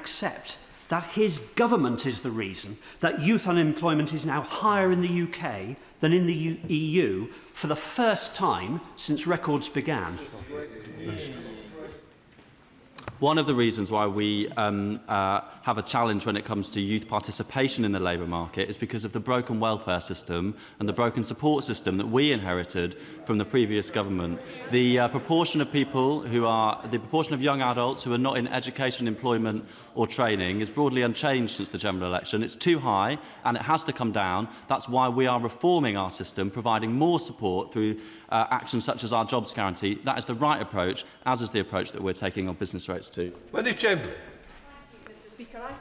accept that his government is the reason that youth unemployment is now higher in the UK than in the EU for the first time since records began? One of the reasons why we have a challenge when it comes to youth participation in the labour market is because of the broken welfare system and the broken support system that we inherited from the previous government. The proportion of the proportion of young adults who are not in education, employment or training is broadly unchanged since the general election. It's too high and it has to come down. That's why we are reforming our system, providing more support through actions such as our jobs guarantee. That is the right approach, as is the approach that we're taking on business rates too. Mr. Speaker, I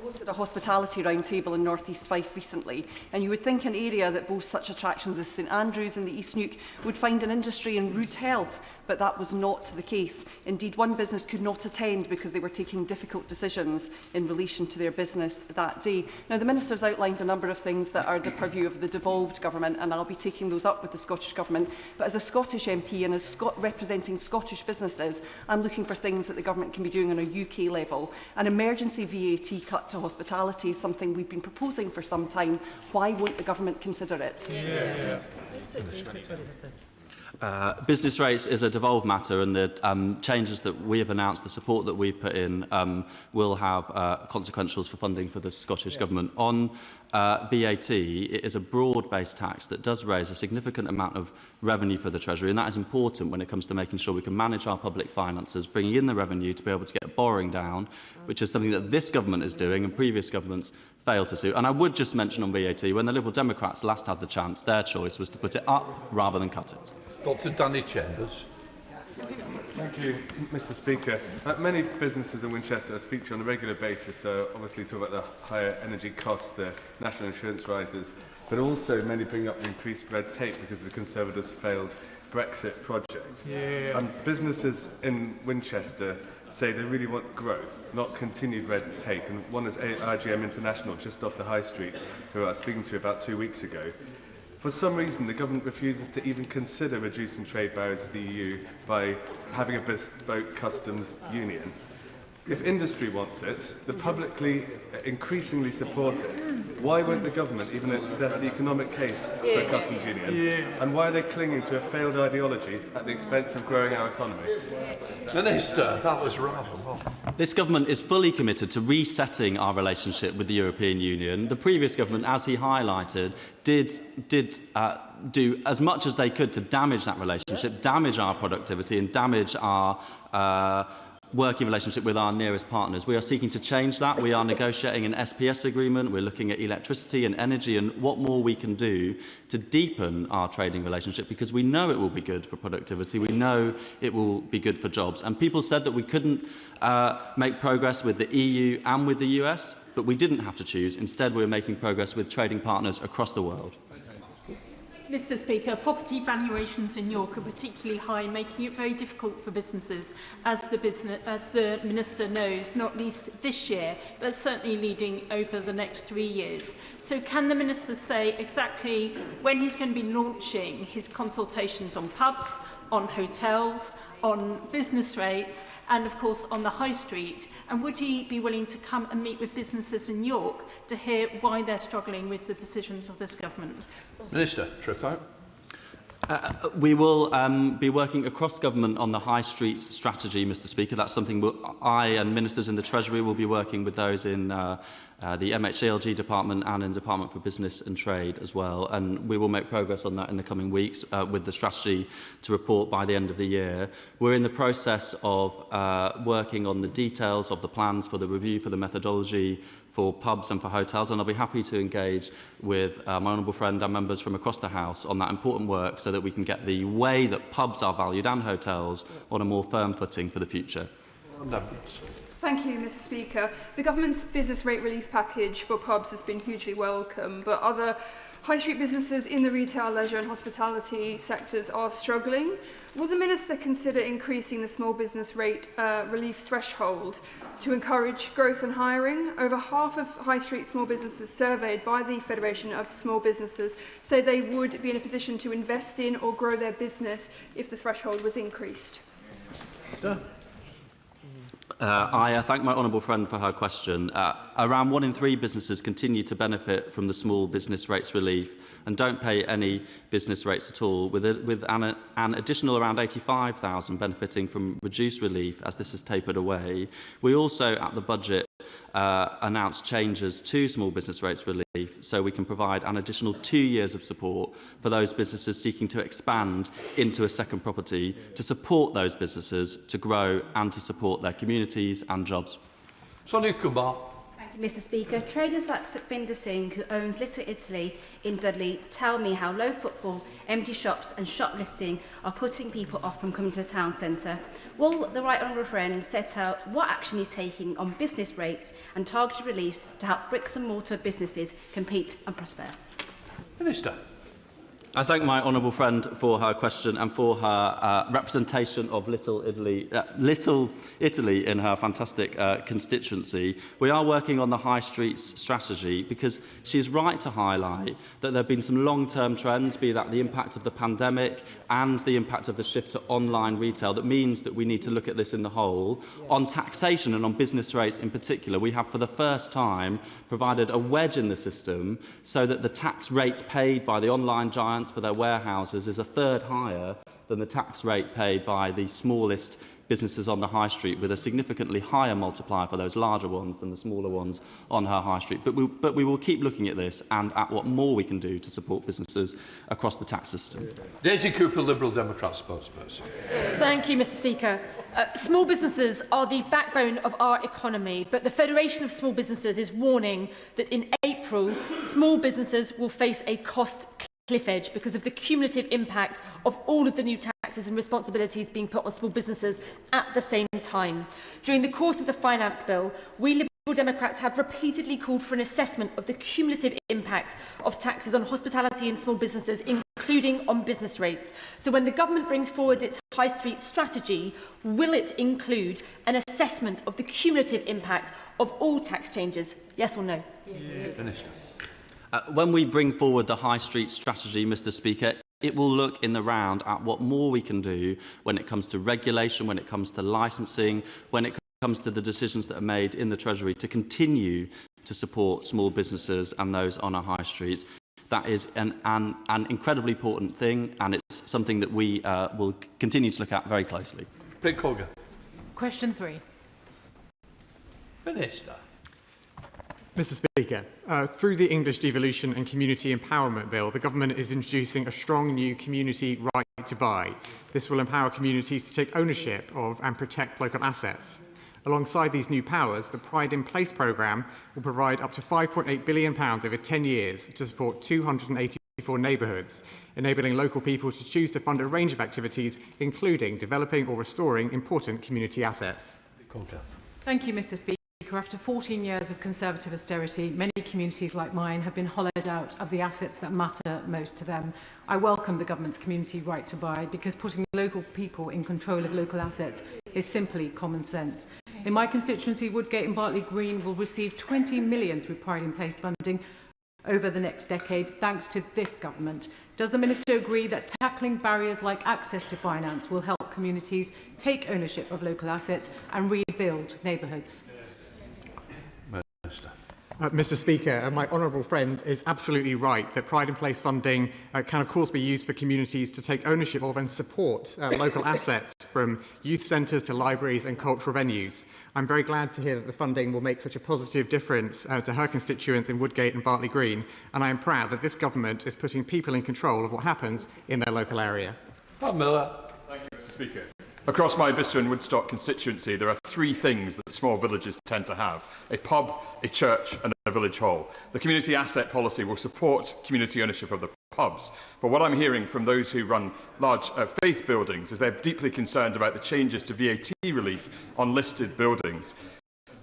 hosted a hospitality roundtable in North East Fife recently, and you would think an area that boasts such attractions as St Andrews and the East Neuk would find an industry in rude health, but that was not the case. Indeed, one business could not attend because they were taking difficult decisions in relation to their business that day. Now, the Minister's outlined a number of things that are the purview of the devolved government, and I'll be taking those up with the Scottish Government. But as a Scottish MP and as representing Scottish businesses, I'm looking for things that the Government can be doing on a UK level. An emergency VAT cut to hospitality is something we've been proposing for some time. Why won't the Government consider it? Business rates is a devolved matter, and the changes that we have announced, the support that we've put in, will have consequentials for funding for the Scottish Government. On VAT, it is a broad-based tax that does raise a significant amount of revenue for the Treasury, and that is important when it comes to making sure we can manage our public finances, bringing in the revenue to be able to get borrowing down, which is something that this government is doing and previous governments failed to do. And I would just mention on VAT, when the Liberal Democrats last had the chance, their choice was to put it up rather than cut it. Dr. Danny Chambers. Thank you, Mr. Speaker. Many businesses in Winchester I speak to on a regular basis obviously talk about the higher energy costs, the national insurance rises, but also many bring up the increased red tape because of the Conservatives' failed Brexit project. Businesses in Winchester say they really want growth, not continued red tape. And one is RGM International, just off the High Street, who I was speaking to about 2 weeks ago. For some reason, the government refuses to even consider reducing trade barriers of the EU by having a bespoke customs union. If industry wants it, the publicly increasingly support it. Why won't the government even assess the economic case for a customs union? And why are they clinging to a failed ideology at the expense of growing our economy? Minister, that was rather long. This government is fully committed to resetting our relationship with the European Union. The previous government, as he highlighted, did do as much as they could to damage that relationship, damage our productivity and damage our working relationship with our nearest partners. We are seeking to change that. We are negotiating an SPS agreement. We're looking at electricity and energy and what more we can do to deepen our trading relationship, because we know it will be good for productivity. We know it will be good for jobs. And people said that we couldn't make progress with the EU and with the US, but we didn't have to choose. Instead, we're making progress with trading partners across the world. Mr. Speaker, property valuations in York are particularly high, making it very difficult for businesses, as the Minister knows, not least this year, but certainly leading over the next 3 years. So can the Minister say exactly when he's going to be launching his consultations on pubs, on hotels, on business rates, and of course on the high street? And would he be willing to come and meet with businesses in York to hear why they're struggling with the decisions of this government? Minister, Trippo. We will be working across government on the high streets strategy, Mr. Speaker. That's something I and ministers in the Treasury will be working with those in the MHCLG department and in the Department for Business and Trade as well. And we will make progress on that in the coming weeks with the strategy to report by the end of the year. We're in the process of working on the details of the plans for the review for the methodology for pubs and for hotels, and I'll be happy to engage with my honourable friend and members from across the House on that important work so that we can get the way that pubs are valued and hotels on a more firm footing for the future. Thank you, Mr. Speaker. The government's business rate relief package for pubs has been hugely welcome, but other high street businesses in the retail, leisure and hospitality sectors are struggling. Will the Minister consider increasing the small business rate relief threshold to encourage growth and hiring? Over half of high street small businesses surveyed by the Federation of Small Businesses say they would be in a position to invest in or grow their business if the threshold was increased. I thank my honourable friend for her question. Around 1 in 3 businesses continue to benefit from the small business rates relief and don't pay any business rates at all, with an additional around 85,000 benefiting from reduced relief as this is tapered away. We also, at the budget, announced changes to small business rates relief so we can provide an additional 2 years of support for those businesses seeking to expand into a second property, to support those businesses to grow and to support their communities and jobs. Sonny Kumar. Thank you, Mr. Speaker. Traders like Sukhvinder Singh, who owns Little Italy in Dudley, tell me how low footfall, empty shops and shoplifting are putting people off from coming to the town centre. Will the right honourable friend set out what action he's taking on business rates and targeted reliefs to help bricks and mortar businesses compete and prosper? Minister. I thank my honourable friend for her question and for her representation of Little Italy in her fantastic constituency. We are working on the High Streets strategy because she is right to highlight that there have been some long-term trends, be that the impact of the pandemic and the impact of the shift to online retail, that means that we need to look at this in the whole. On taxation and on business rates in particular, we have for the first time provided a wedge in the system so that the tax rate paid by the online giants for their warehouses is a third higher than the tax rate paid by the smallest businesses on the high street, with a significantly higher multiplier for those larger ones than the smaller ones on her high street. But we will keep looking at this and at what more we can do to support businesses across the tax system. Daisy Cooper, Liberal Democrat spokesperson. Thank you, Mr. Speaker. Small businesses are the backbone of our economy, but the Federation of Small Businesses is warning that in April, small businesses will face a cost cliff edge because of the cumulative impact of all of the new taxes and responsibilities being put on small businesses at the same time. During the course of the Finance Bill, we Liberal Democrats have repeatedly called for an assessment of the cumulative impact of taxes on hospitality and small businesses, including on business rates. So when the government brings forward its High Street strategy, will it include an assessment of the cumulative impact of all tax changes? Yes or no? Minister. When we bring forward the High Street strategy, Mr. Speaker, it will look in the round at what more we can do when it comes to regulation, when it comes to licensing, when it comes to the decisions that are made in the Treasury to continue to support small businesses and those on our high streets. That is an incredibly important thing, and it's something that we will continue to look at very closely. Brett Colgan. Question 3. Minister. Mr. Speaker, through the English Devolution and Community Empowerment Bill, the Government is introducing a strong new community right to buy. This will empower communities to take ownership of and protect local assets. Alongside these new powers, the Pride in Place programme will provide up to £5.8 billion over 10 years to support 284 neighbourhoods, enabling local people to choose to fund a range of activities, including developing or restoring important community assets. Thank you, Mr. Speaker. After 14 years of Conservative austerity, many communities like mine have been hollowed out of the assets that matter most to them. I welcome the Government's community right to buy because putting local people in control of local assets is simply common sense. In my constituency, Woodgate and Bartley Green will receive £20 million through Pride in Place funding over the next decade, thanks to this Government. Does the Minister agree that tackling barriers like access to finance will help communities take ownership of local assets and rebuild neighbourhoods? Mr. Speaker, my honourable friend is absolutely right that Pride in Place funding can of course be used for communities to take ownership of and support local assets, from youth centres to libraries and cultural venues. I'm very glad to hear that the funding will make such a positive difference to her constituents in Woodgate and Bartley Green, and I am proud that this Government is putting people in control of what happens in their local area. Bob Miller. Thank you, Mr. Speaker. Across my Bicester and Woodstock constituency, there are 3 things that small villages tend to have: a pub, a church and a village hall. The community asset policy will support community ownership of the pubs. But what I'm hearing from those who run large faith buildings is they're deeply concerned about the changes to VAT relief on listed buildings.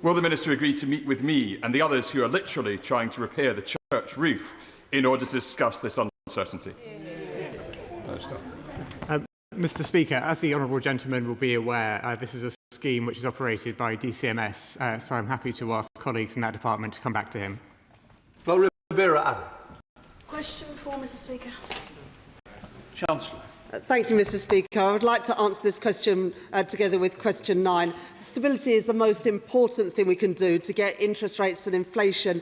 Will the Minister agree to meet with me and the others who are literally trying to repair the church roof in order to discuss this uncertainty? Mr. Speaker, as the honourable gentleman will be aware, this is a scheme which is operated by DCMS, so I'm happy to ask colleagues in that department to come back to him. Well, Rivera Adam. Question 4, Mr. Speaker. Chancellor. Thank you, Mr. Speaker. I would like to answer this question together with question 9. Stability is the most important thing we can do to get interest rates and inflation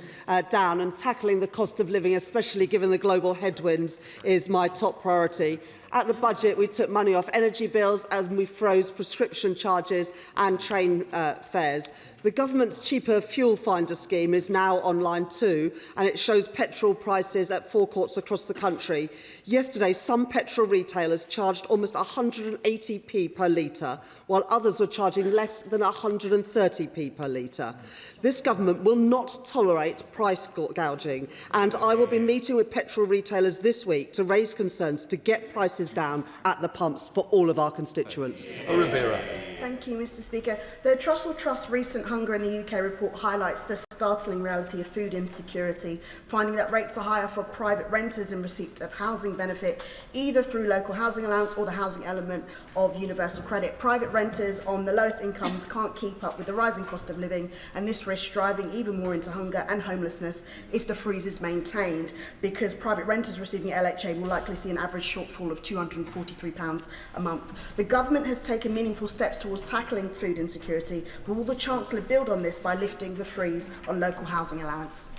down, and tackling the cost of living, especially given the global headwinds, is my top priority. At the budget, we took money off energy bills and we froze prescription charges and train fares. The government's cheaper fuel finder scheme is now online too, and it shows petrol prices at forecourts across the country. Yesterday, some petrol retailers charged almost 180p per litre, while others were charging less than 130p per litre. This government will not tolerate price gouging, and I will be meeting with petrol retailers this week to raise concerns to get prices down at the pumps for all of our constituents. Thank you, Mr. Speaker. The Trussell Trust's recent Hunger in the UK report highlights the startling reality of food insecurity, finding that rates are higher for private renters in receipt of housing benefit, either through local housing allowance or the housing element of universal credit. Private renters on the lowest incomes can't keep up with the rising cost of living, and this risks driving even more into hunger and homelessness if the freeze is maintained, because private renters receiving LHA will likely see an average shortfall of £243 a month. The government has taken meaningful steps towards tackling food insecurity, but will the Chancellor build on this by lifting the freeze on local housing allowance?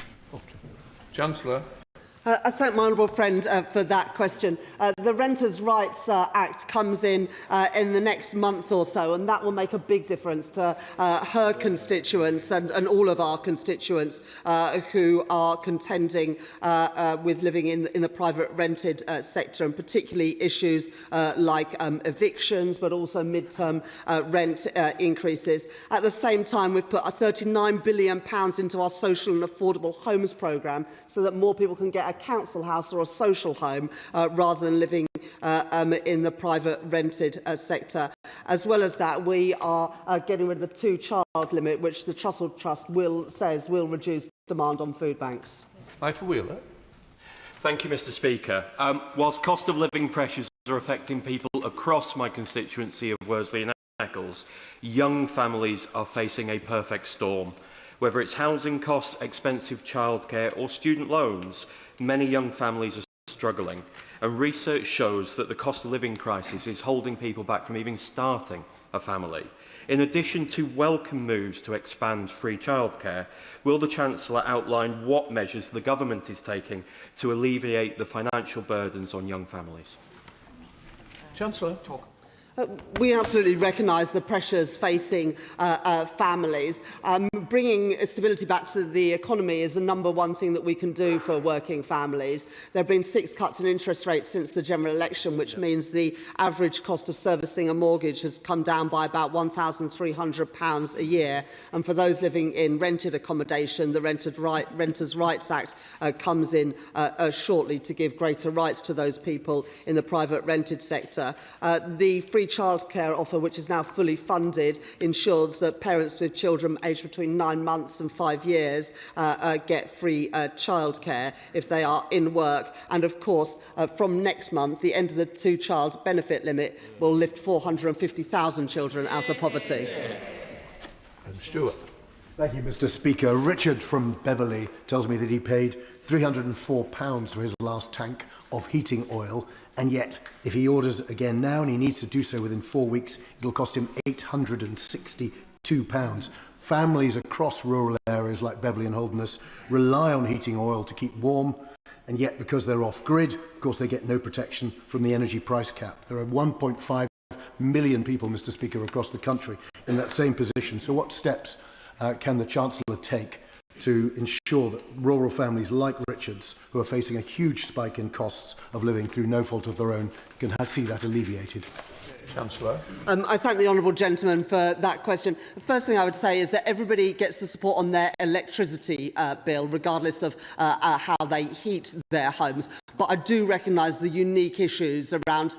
Chancellor. I thank my honourable friend for that question. The Renters' Rights Act comes in the next month or so, and that will make a big difference to her constituents and all of our constituents who are contending with living in the private rented sector, and particularly issues like evictions, but also mid-term rent increases. At the same time, we've put £39 billion into our social and affordable homes programme so that more people can get a council house or a social home rather than living in the private rented sector. As well as that, we are getting rid of the two-child limit, which the Trussell Trust says will reduce demand on food banks. Michael Wheeler. Thank you, Mr. Speaker. Whilst cost of living pressures are affecting people across my constituency of Worsley and Eccles, young families are facing a perfect storm. Whether it's housing costs, expensive childcare or student loans, many young families are struggling. And research shows that the cost of living crisis is holding people back from even starting a family. In addition to welcome moves to expand free childcare, will the Chancellor outline what measures the government is taking to alleviate the financial burdens on young families? Chancellor. We absolutely recognise the pressures facing families. Bringing stability back to the economy is the #1 thing that we can do for working families. There have been 6 cuts in interest rates since the general election, which means the average cost of servicing a mortgage has come down by about £1,300 a year. And for those living in rented accommodation, the Renters' Rights Act comes in shortly to give greater rights to those people in the private rented sector. The free childcare offer, which is now fully funded, ensures that parents with children aged between 9 months and 5 years get free childcare if they are in work. And of course, from next month, the end of the two-child benefit limit will lift 450,000 children out of poverty. Stuart. Thank you, Mr. Speaker. Richard from Beverley tells me that he paid £304 for his last tank of heating oil, and yet if he orders again now and he needs to do so within 4 weeks, it'll cost him £862. Families across rural areas like Beverley and Holderness rely on heating oil to keep warm, and yet because they're off-grid, of course, they get no protection from the energy price cap. There are 1.5 million people, Mr. Speaker, across the country in that same position. So what steps can the Chancellor take to ensure that rural families like Richard's, who are facing a huge spike in costs of living through no fault of their own, can see that alleviated? Chancellor. I thank the honourable gentleman for that question. The first thing I would say is that everybody gets the support on their electricity bill, regardless of how they heat their homes. But I do recognise the unique issues around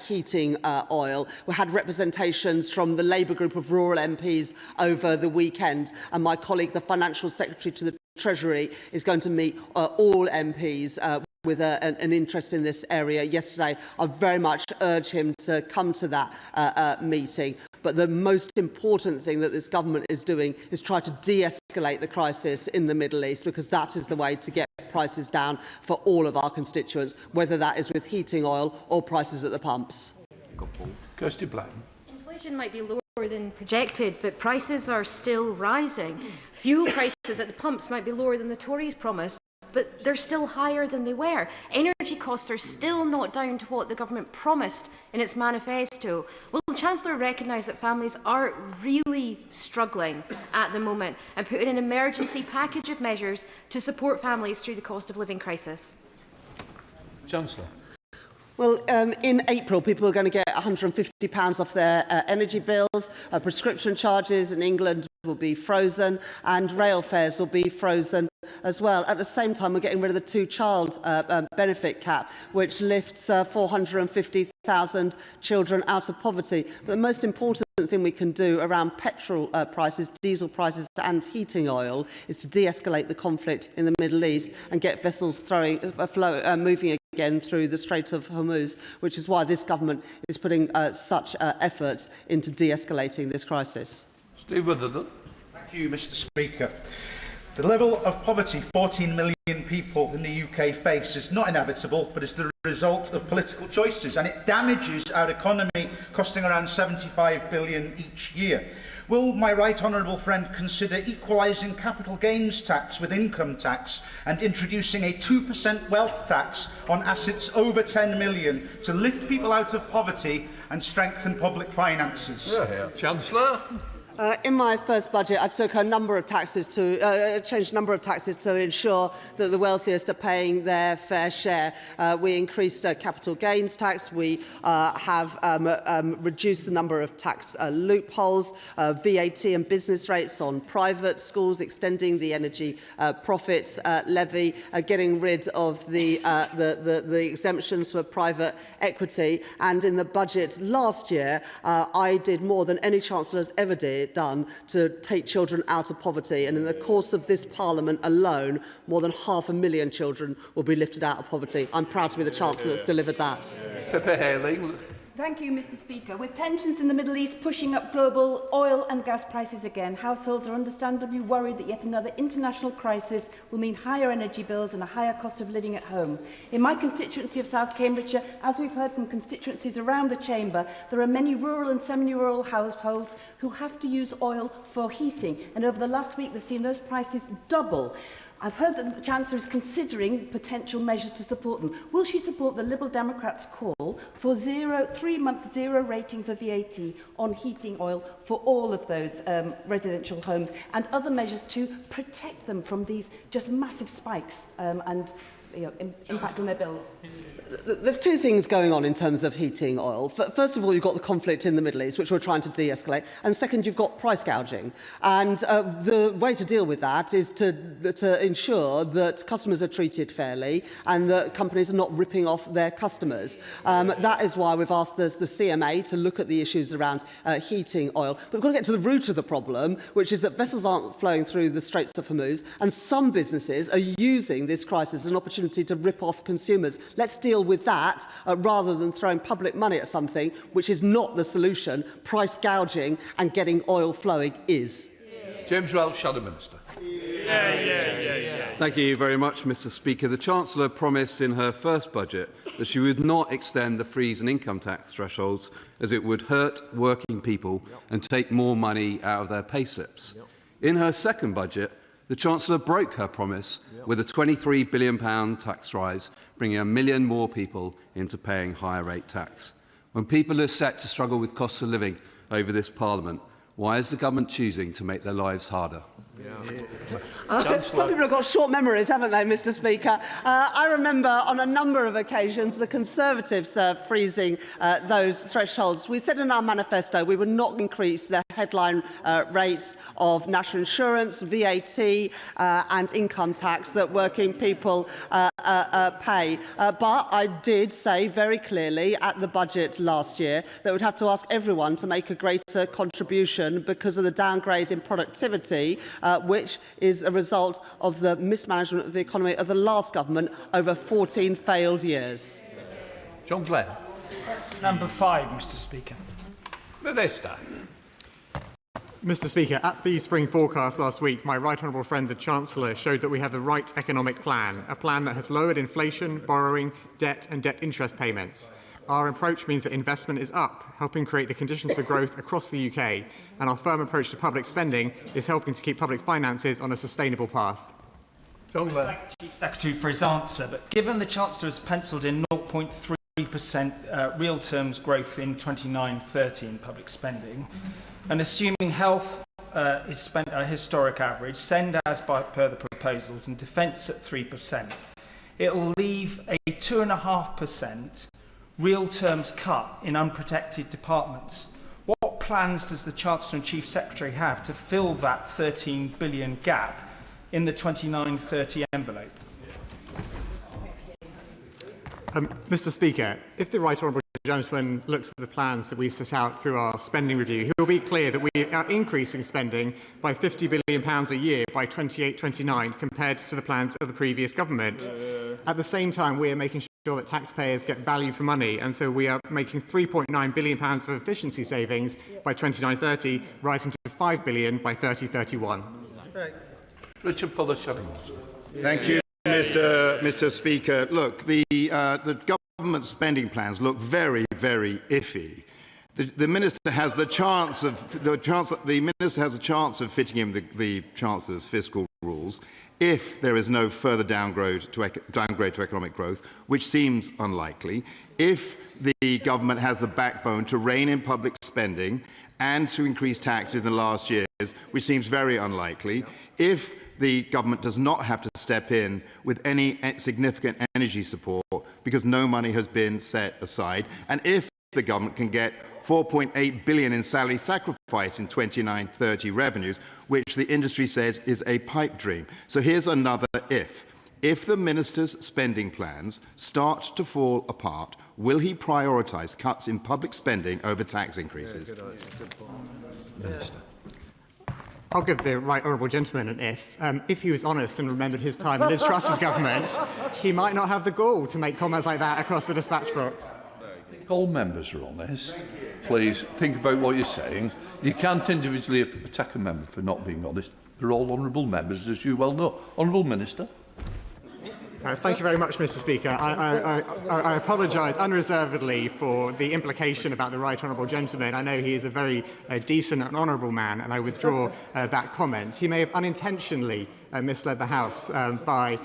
heating oil. We had representations from the Labour group of rural MPs over the weekend, and my colleague, the Financial Secretary to the Treasury, is going to meet all MPs with an interest in this area yesterday. I very much urge him to come to that meeting. But the most important thing that this government is doing is try to de-escalate the crisis in the Middle East, because that is the way to get prices down for all of our constituents, whether that is with heating oil or prices at the pumps. Kirsty Black. Inflation might be lower than projected, but prices are still rising. Fuel prices at the pumps might be lower than the Tories promised, but they're still higher than they were. Energy costs are still not down to what the government promised in its manifesto. Will the Chancellor recognise that families are really struggling at the moment and put in an emergency package of measures to support families through the cost of living crisis? Chancellor. Well, in April, people are going to get £150 off their energy bills. Prescription charges in England will be frozen, and rail fares will be frozen as well. At the same time, we're getting rid of the two-child benefit cap, which lifts 450,000 children out of poverty. But the most important thing we can do around petrol prices, diesel prices and heating oil is to de-escalate the conflict in the Middle East and get vessels moving again through the Strait of Hormuz, which is why this government is putting such efforts into de-escalating this crisis. Steve Witherden. Thank you, Mr. Speaker. The level of poverty 14 million people in the UK face is not inevitable, but is the result of political choices, and it damages our economy, costing around £75 billion each year. Will my right honourable friend consider equalising capital gains tax with income tax and introducing a 2% wealth tax on assets over 10 million to lift people out of poverty and strengthen public finances? Chancellor. In my first budget, I took a number of taxes to changed a number of taxes to ensure that the wealthiest are paying their fair share. We increased capital gains tax. We have reduced the number of tax loopholes, VAT and business rates on private schools, extending the energy profits levy, getting rid of the exemptions for private equity. And in the budget last year, I did more than any Chancellor has ever done to take children out of poverty, and in the course of this Parliament alone, more than 500,000 children will be lifted out of poverty. I'm proud to be the Chancellor that's delivered that. Pippa Haley. Thank you, Mr. Speaker. With tensions in the Middle East pushing up global oil and gas prices again, households are understandably worried that yet another international crisis will mean higher energy bills and a higher cost of living at home. In my constituency of South Cambridgeshire, as we've heard from constituencies around the Chamber, there are many rural and semi-rural households who have to use oil for heating, and over the last week they've seen those prices double. I've heard that the Chancellor is considering potential measures to support them. Will she support the Liberal Democrats' call for 3-month zero rating for VAT on heating oil for all of those residential homes, and other measures to protect them from these just massive spikes and impact on their bills? There's two things going on in terms of heating oil. First of all, you've got the conflict in the Middle East, which we're trying to de-escalate. And second, you've got price gouging. And the way to deal with that is to ensure that customers are treated fairly and that companies are not ripping off their customers. That is why we've asked the CMA to look at the issues around heating oil. But we've got to get to the root of the problem, which is that vessels aren't flowing through the Straits of Hormuz, and some businesses are using this crisis as an opportunity to rip off consumers. Let's deal with that rather than throwing public money at something which is not the solution. Price gouging and getting oil flowing is. James Welch, Shadow Minister. Thank you very much, Mr. Speaker. The Chancellor promised in her first budget that she would not extend the freeze and income tax thresholds, as it would hurt working people and take more money out of their pay slips. In her second budget, the Chancellor broke her promise with a £23 billion tax rise, bringing 1 million more people into paying higher rate tax. When people are set to struggle with cost of living over this Parliament, why is the government choosing to make their lives harder? Some people have got short memories, haven't they, Mr. Speaker? I remember on a number of occasions the Conservatives freezing those thresholds. We said in our manifesto we would not increase the headline rates of national insurance, VAT and income tax that working people pay. But I did say very clearly at the budget last year that we'd have to ask everyone to make a greater contribution because of the downgrade in productivity, which is a result of the mismanagement of the economy of the last government over 14 failed years. John Glenn. Question number 5, Mr. Speaker. Minister. Mr Speaker, at the spring forecast last week, my right honourable friend, the Chancellor, showed that we have the right economic plan, a plan that has lowered inflation, borrowing, debt and debt interest payments. Our approach means that investment is up, helping create the conditions for growth across the UK, and our firm approach to public spending is helping to keep public finances on a sustainable path. John Glenn. Thank the Chief Secretary for his answer, but given the Chancellor has pencilled in 0.3% real terms growth in 29-30 in public spending, and assuming health is spent at a historic average, send as per the proposals, and defence at 3%, it will leave a 2.5% real terms cut in unprotected departments. What plans does the Chancellor and Chief Secretary have to fill that 13 billion gap in the 29-30 envelope? Mr Speaker, if the right honourable gentleman looks at the plans that we set out through our spending review, he will be clear that we are increasing spending by £50 billion a year by 28-29 compared to the plans of the previous government. At the same time, we are making sure that taxpayers get value for money, and so we are making £3.9 billion of efficiency savings by 29-30, rising to £5 billion by 30-31. Richard Fuller, Thank you, Mr Speaker. Look, the government spending plans look very, very iffy. The minister has the chance of fitting in the Chancellor's fiscal rules if there is no further downgrade to economic growth, which seems unlikely, if the government has the backbone to rein in public spending and to increase taxes in the last years, which seems very unlikely, if the government does not have to step in with any significant energy support because no money has been set aside, and if the government can get £4.8 billion in salary sacrifice in 29-30 revenues, which the industry says is a pipe dream. So here's another if. If the minister's spending plans start to fall apart, will he prioritise cuts in public spending over tax increases? I'll give the right honourable gentleman an if. If he was honest and remembered his time in Liz Truss's government, he might not have the gall to make comments like that across the dispatch box. All members are honest. Please think about what you're saying. You can't individually attack a member for not being honest. They're all honourable members, as you well know. Honourable Minister. Thank you very much, Mr Speaker. I apologise unreservedly for the implication about the right honourable gentleman. I know he is a very decent and honourable man, and I withdraw that comment. He may have unintentionally misled the House by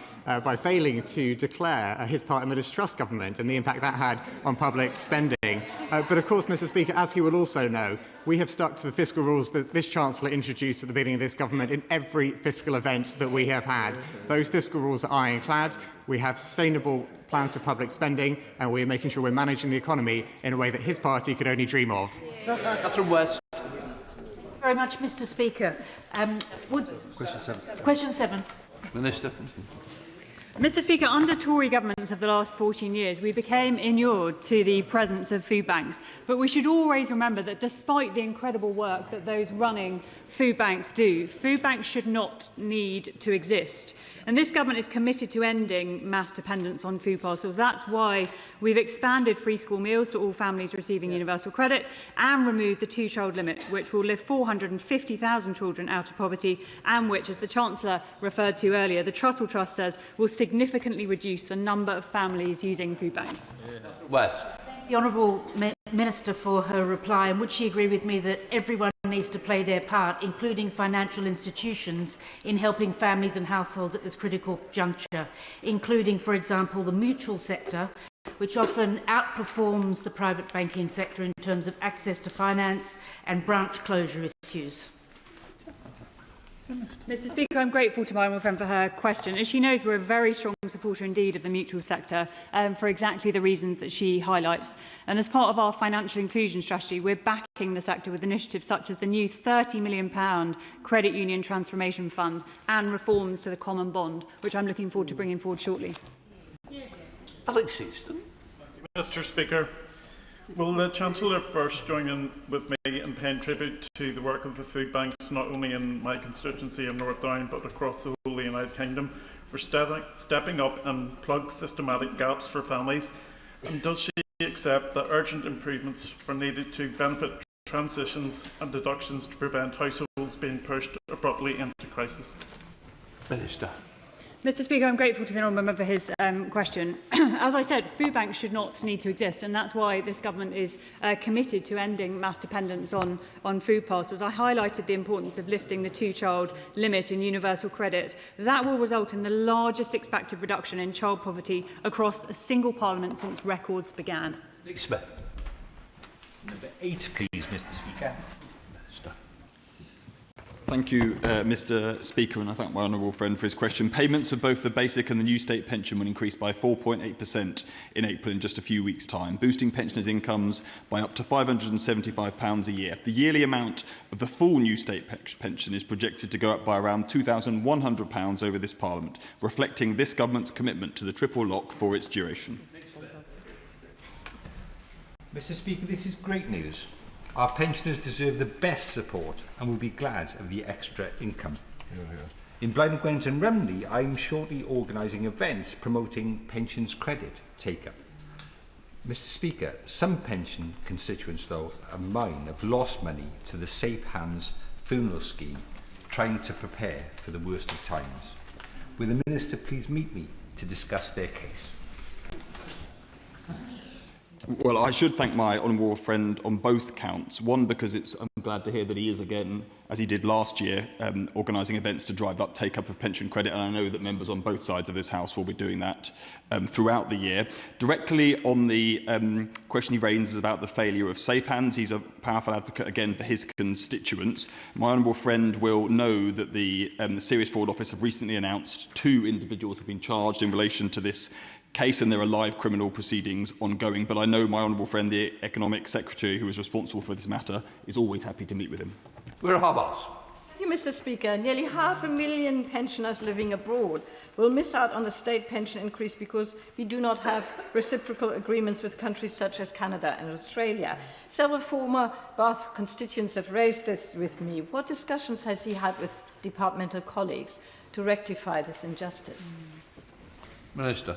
failing to declare his part in the Liz Truss government and the impact that had on public spending. But of course, Mr Speaker, as he will also know, we have stuck to the fiscal rules that this Chancellor introduced at the beginning of this government in every fiscal event that we have had. Those fiscal rules are ironclad. We have sustainable plans for public spending, and we are making sure we're managing the economy in a way that his party could only dream of. Catherine West. Very much, Mr Speaker. Question 7. Minister. Mr Speaker, under Tory governments of the last 14 years, we became inured to the presence of food banks. But we should always remember that despite the incredible work that those running food banks do, food banks should not need to exist. And this government is committed to ending mass dependence on food parcels. That's why we've expanded free school meals to all families receiving universal credit and removed the two-child limit, which will lift 450,000 children out of poverty and which, as the Chancellor referred to earlier, the Trussell Trust says will significantly reduce the number of families using food banks. West. The Honourable Minister for her reply, and would she agree with me that everyone needs to play their part, including financial institutions, in helping families and households at this critical juncture, including, for example, the mutual sector, which often outperforms the private banking sector in terms of access to finance and branch closure issues? Mr Speaker, I'm grateful to my honourable friend for her question. As she knows, we're a very strong supporter indeed of the mutual sector for exactly the reasons that she highlights. And as part of our financial inclusion strategy, we're backing the sector with initiatives such as the new £30 million Credit Union Transformation Fund and reforms to the Common Bond, which I'm looking forward to bringing forward shortly. Alex Easton. Mr Speaker, will the Chancellor first join in with me in paying tribute to the work of the food banks, not only in my constituency of North Down, but across the whole of the United Kingdom, for stepping up and plug systematic gaps for families? And does she accept that urgent improvements are needed to benefit transitions and deductions to prevent households being pushed abruptly into crisis? Minister. Mr Speaker, I'm grateful to the honourable member for his question. As I said, food banks should not need to exist, and that's why this government is committed to ending mass dependence on food parcels. I highlighted the importance of lifting the two-child limit in universal credit. That will result in the largest expected reduction in child poverty across a single parliament since records began. Nick Smith. Number 8, please, Mr Speaker. Minister. Thank you, Mr Speaker, and I thank my honourable friend for his question. Payments for both the basic and the new state pension will increase by 4.8% in April in just a few weeks' time, boosting pensioners' incomes by up to £575 a year. The yearly amount of the full new state pension is projected to go up by around £2,100 over this Parliament, reflecting this government's commitment to the triple lock for its duration. Mr Speaker, this is great news. Our pensioners deserve the best support and will be glad of the extra income. In Blaenau Gwent and Rumney, I'm shortly organising events promoting pensions credit take-up. Mr Speaker, some pension constituents, though, of mine have lost money to the Safe Hands funeral scheme, trying to prepare for the worst of times. Will the Minister please meet me to discuss their case? Well, I should thank my honourable friend on both counts. One, because I'm glad to hear that he is again, as he did last year, organising events to drive up take-up of pension credit, and I know that members on both sides of this House will be doing that throughout the year. Directly on the question he raises about the failure of Safe Hands, he's a powerful advocate again for his constituents. My honourable friend will know that the Serious Fraud Office have recently announced 2 individuals have been charged in relation to this case, and there are live criminal proceedings ongoing. But I know my honourable friend, the Economic Secretary, who is responsible for this matter, is always happy to meet with him. We're Habas. Thank you, Mr Speaker. Nearly 500,000 pensioners living abroad will miss out on the state pension increase because we do not have reciprocal agreements with countries such as Canada and Australia. Several former Bath constituents have raised this with me. What discussions has he had with departmental colleagues to rectify this injustice? Minister.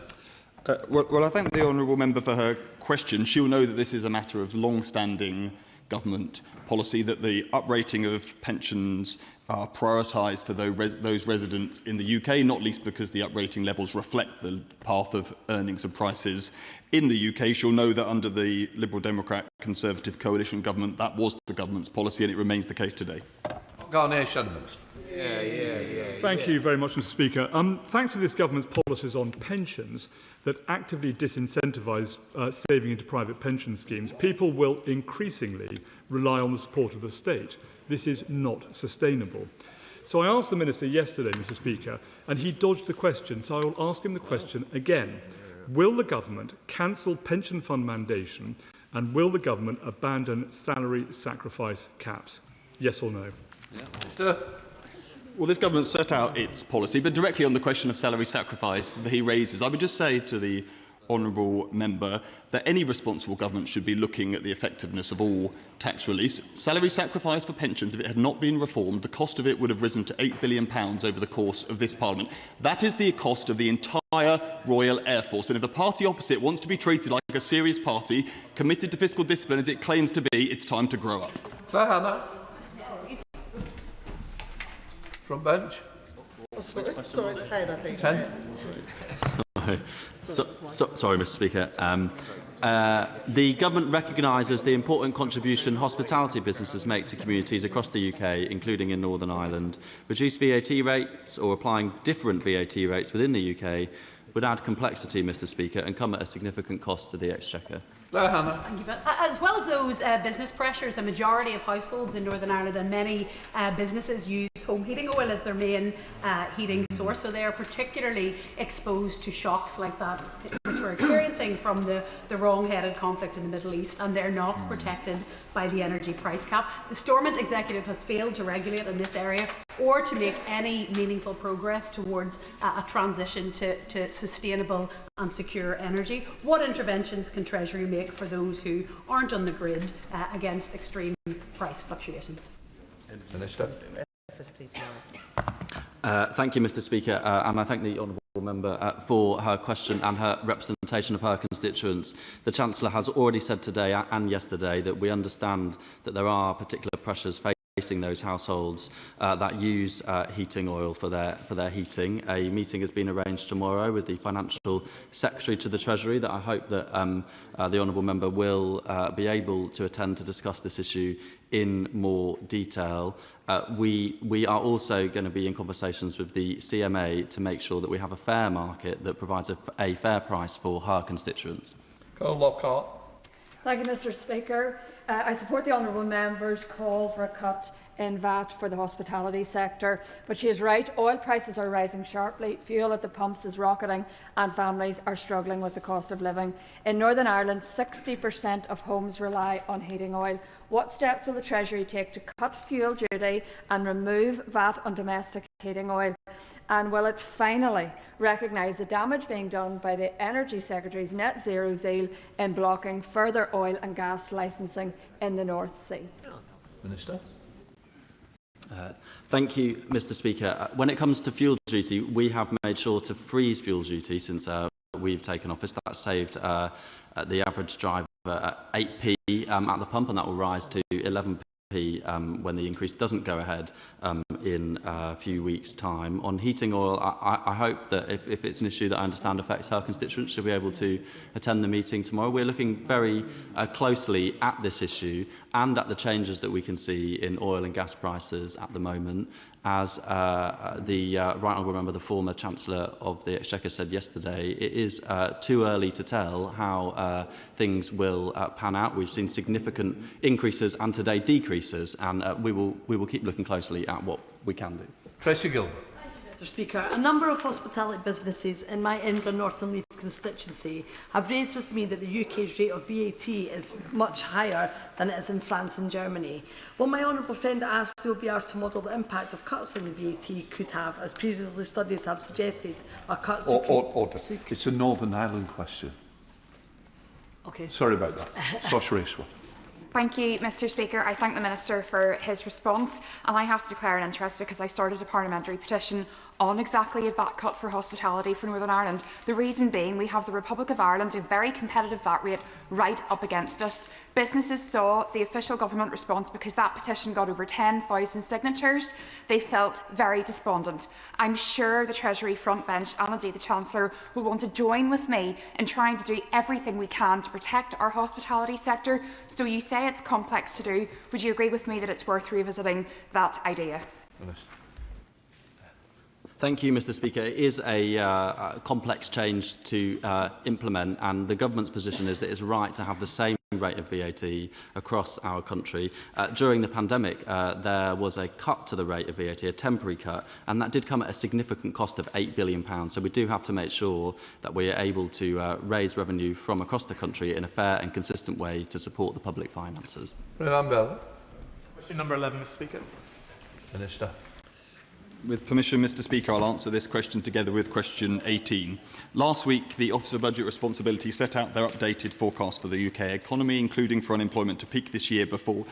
Well, I thank the honourable member for her question. She'll know that this is a matter of long-standing government policy, that the uprating of pensions are prioritised for those residents in the UK, not least because the uprating levels reflect the path of earnings and prices in the UK. She'll know that under the Liberal Democrat Conservative coalition government, that was the government's policy, and it remains the case today. Thank you very much, Mr Speaker. Thanks to this government's policies on pensions that actively disincentivise saving into private pension schemes, people will increasingly rely on the support of the state. This is not sustainable. So I asked the Minister yesterday, Mr Speaker, and he dodged the question, so I will ask him the question again. Will the government cancel pension fund mandation, and will the government abandon salary sacrifice caps? Yes or no? Well, this government set out its policy, but directly on the question of salary sacrifice that he raises, I would just say to the honourable member that any responsible government should be looking at the effectiveness of all tax release. Salary sacrifice for pensions, if it had not been reformed, the cost of it would have risen to £8 billion over the course of this Parliament. That is the cost of the entire Royal Air Force. And if the party opposite wants to be treated like a serious party, committed to fiscal discipline as it claims to be, it's time to grow up. From bench. Sorry, 10, I think. 10. Sorry, Mr Speaker. The government recognises the important contribution hospitality businesses make to communities across the UK, including in Northern Ireland. Reduced VAT rates or applying different VAT rates within the UK would add complexity, Mr Speaker, and come at a significant cost to the Exchequer. Thank you. As well as those business pressures, a majority of households in Northern Ireland and many businesses use home heating oil as their main heating source, so they are particularly exposed to shocks like that which we're experiencing from the wrong-headed conflict in the Middle East, and they're not protected by the energy price cap. The Stormont executive has failed to regulate in this area or to make any meaningful progress towards a transition to sustainable and secure energy. What interventions can Treasury make for those who aren't on the grid against extreme price fluctuations? Minister. Thank you, Mr Speaker, and I thank the honourable member for her question and her representation of her constituency. constituents. The Chancellor has already said today and yesterday that we understand that there are particular pressures facing those households that use heating oil for their heating. A meeting has been arranged tomorrow with the Financial Secretary to the Treasury that I hope that the Honourable Member will be able to attend to discuss this issue in more detail. We are also going to be in conversations with the CMA to make sure that we have a fair market that provides a fair price for her constituents. Colonel Lockhart. Thank you, Mr. Speaker. I support the honourable member's call for a cut in VAT for the hospitality sector, but she is right. Oil prices are rising sharply, fuel at the pumps is rocketing, and families are struggling with the cost of living. In Northern Ireland, 60% of homes rely on heating oil. What steps will the Treasury take to cut fuel duty and remove VAT on domestic heating oil? And will it finally recognise the damage being done by the Energy Secretary's net zero zeal in blocking further oil and gas licensing in the North Sea? Minister. Thank you, Mr. Speaker. When it comes to fuel duty, we have made sure to freeze fuel duty since we've taken office. That saved the average driver 8p at the pump, and that will rise to 11p when the increase doesn't go ahead in a few weeks' time. On heating oil, I hope that if it's an issue that I understand affects her constituents, she'll be able to attend the meeting tomorrow. We're looking very closely at this issue and at the changes that we can see in oil and gas prices at the moment. As the Right Honourable Member, the former Chancellor of the Exchequer, said yesterday, it is too early to tell how things will pan out. We've seen significant increases and today decreases, and we will keep looking closely at what we can do. Tracy Gilbert. Mr. Speaker, a number of hospitality businesses in my England North and Leith constituency have raised with me that the UK's rate of VAT is much higher than it is in France and Germany. Will my honourable friend ask the OBR to model the impact of cuts in the VAT could have, as previously studies have suggested, or cuts... Order. It's a Northern Ireland question. Okay. Sorry about that. Saoirse Racewell. Thank you, Mr. Speaker. I thank the Minister for his response, and I have to declare an interest because I started a parliamentary petition on exactly a VAT cut for hospitality for Northern Ireland. The reason being we have the Republic of Ireland, a very competitive VAT rate right up against us. Businesses saw the official government response because that petition got over 10,000 signatures. They felt very despondent. I'm sure the Treasury frontbench and indeed the Chancellor will want to join with me in trying to do everything we can to protect our hospitality sector. So you say it's complex to do. Would you agree with me that it's worth revisiting that idea? Minister. Thank you, Mr. Speaker. It is a complex change to implement, and the government's position is that it's right to have the same rate of VAT across our country. During the pandemic, there was a cut to the rate of VAT, a temporary cut, and that did come at a significant cost of £8 billion. So we do have to make sure that we are able to raise revenue from across the country in a fair and consistent way to support the public finances. Question number 11, Mr. Speaker. Minister. With permission, Mr. Speaker, I'll answer this question together with question 18. Last week, the Office of Budget Responsibility set out their updated forecast for the UK economy, including for unemployment to peak this year before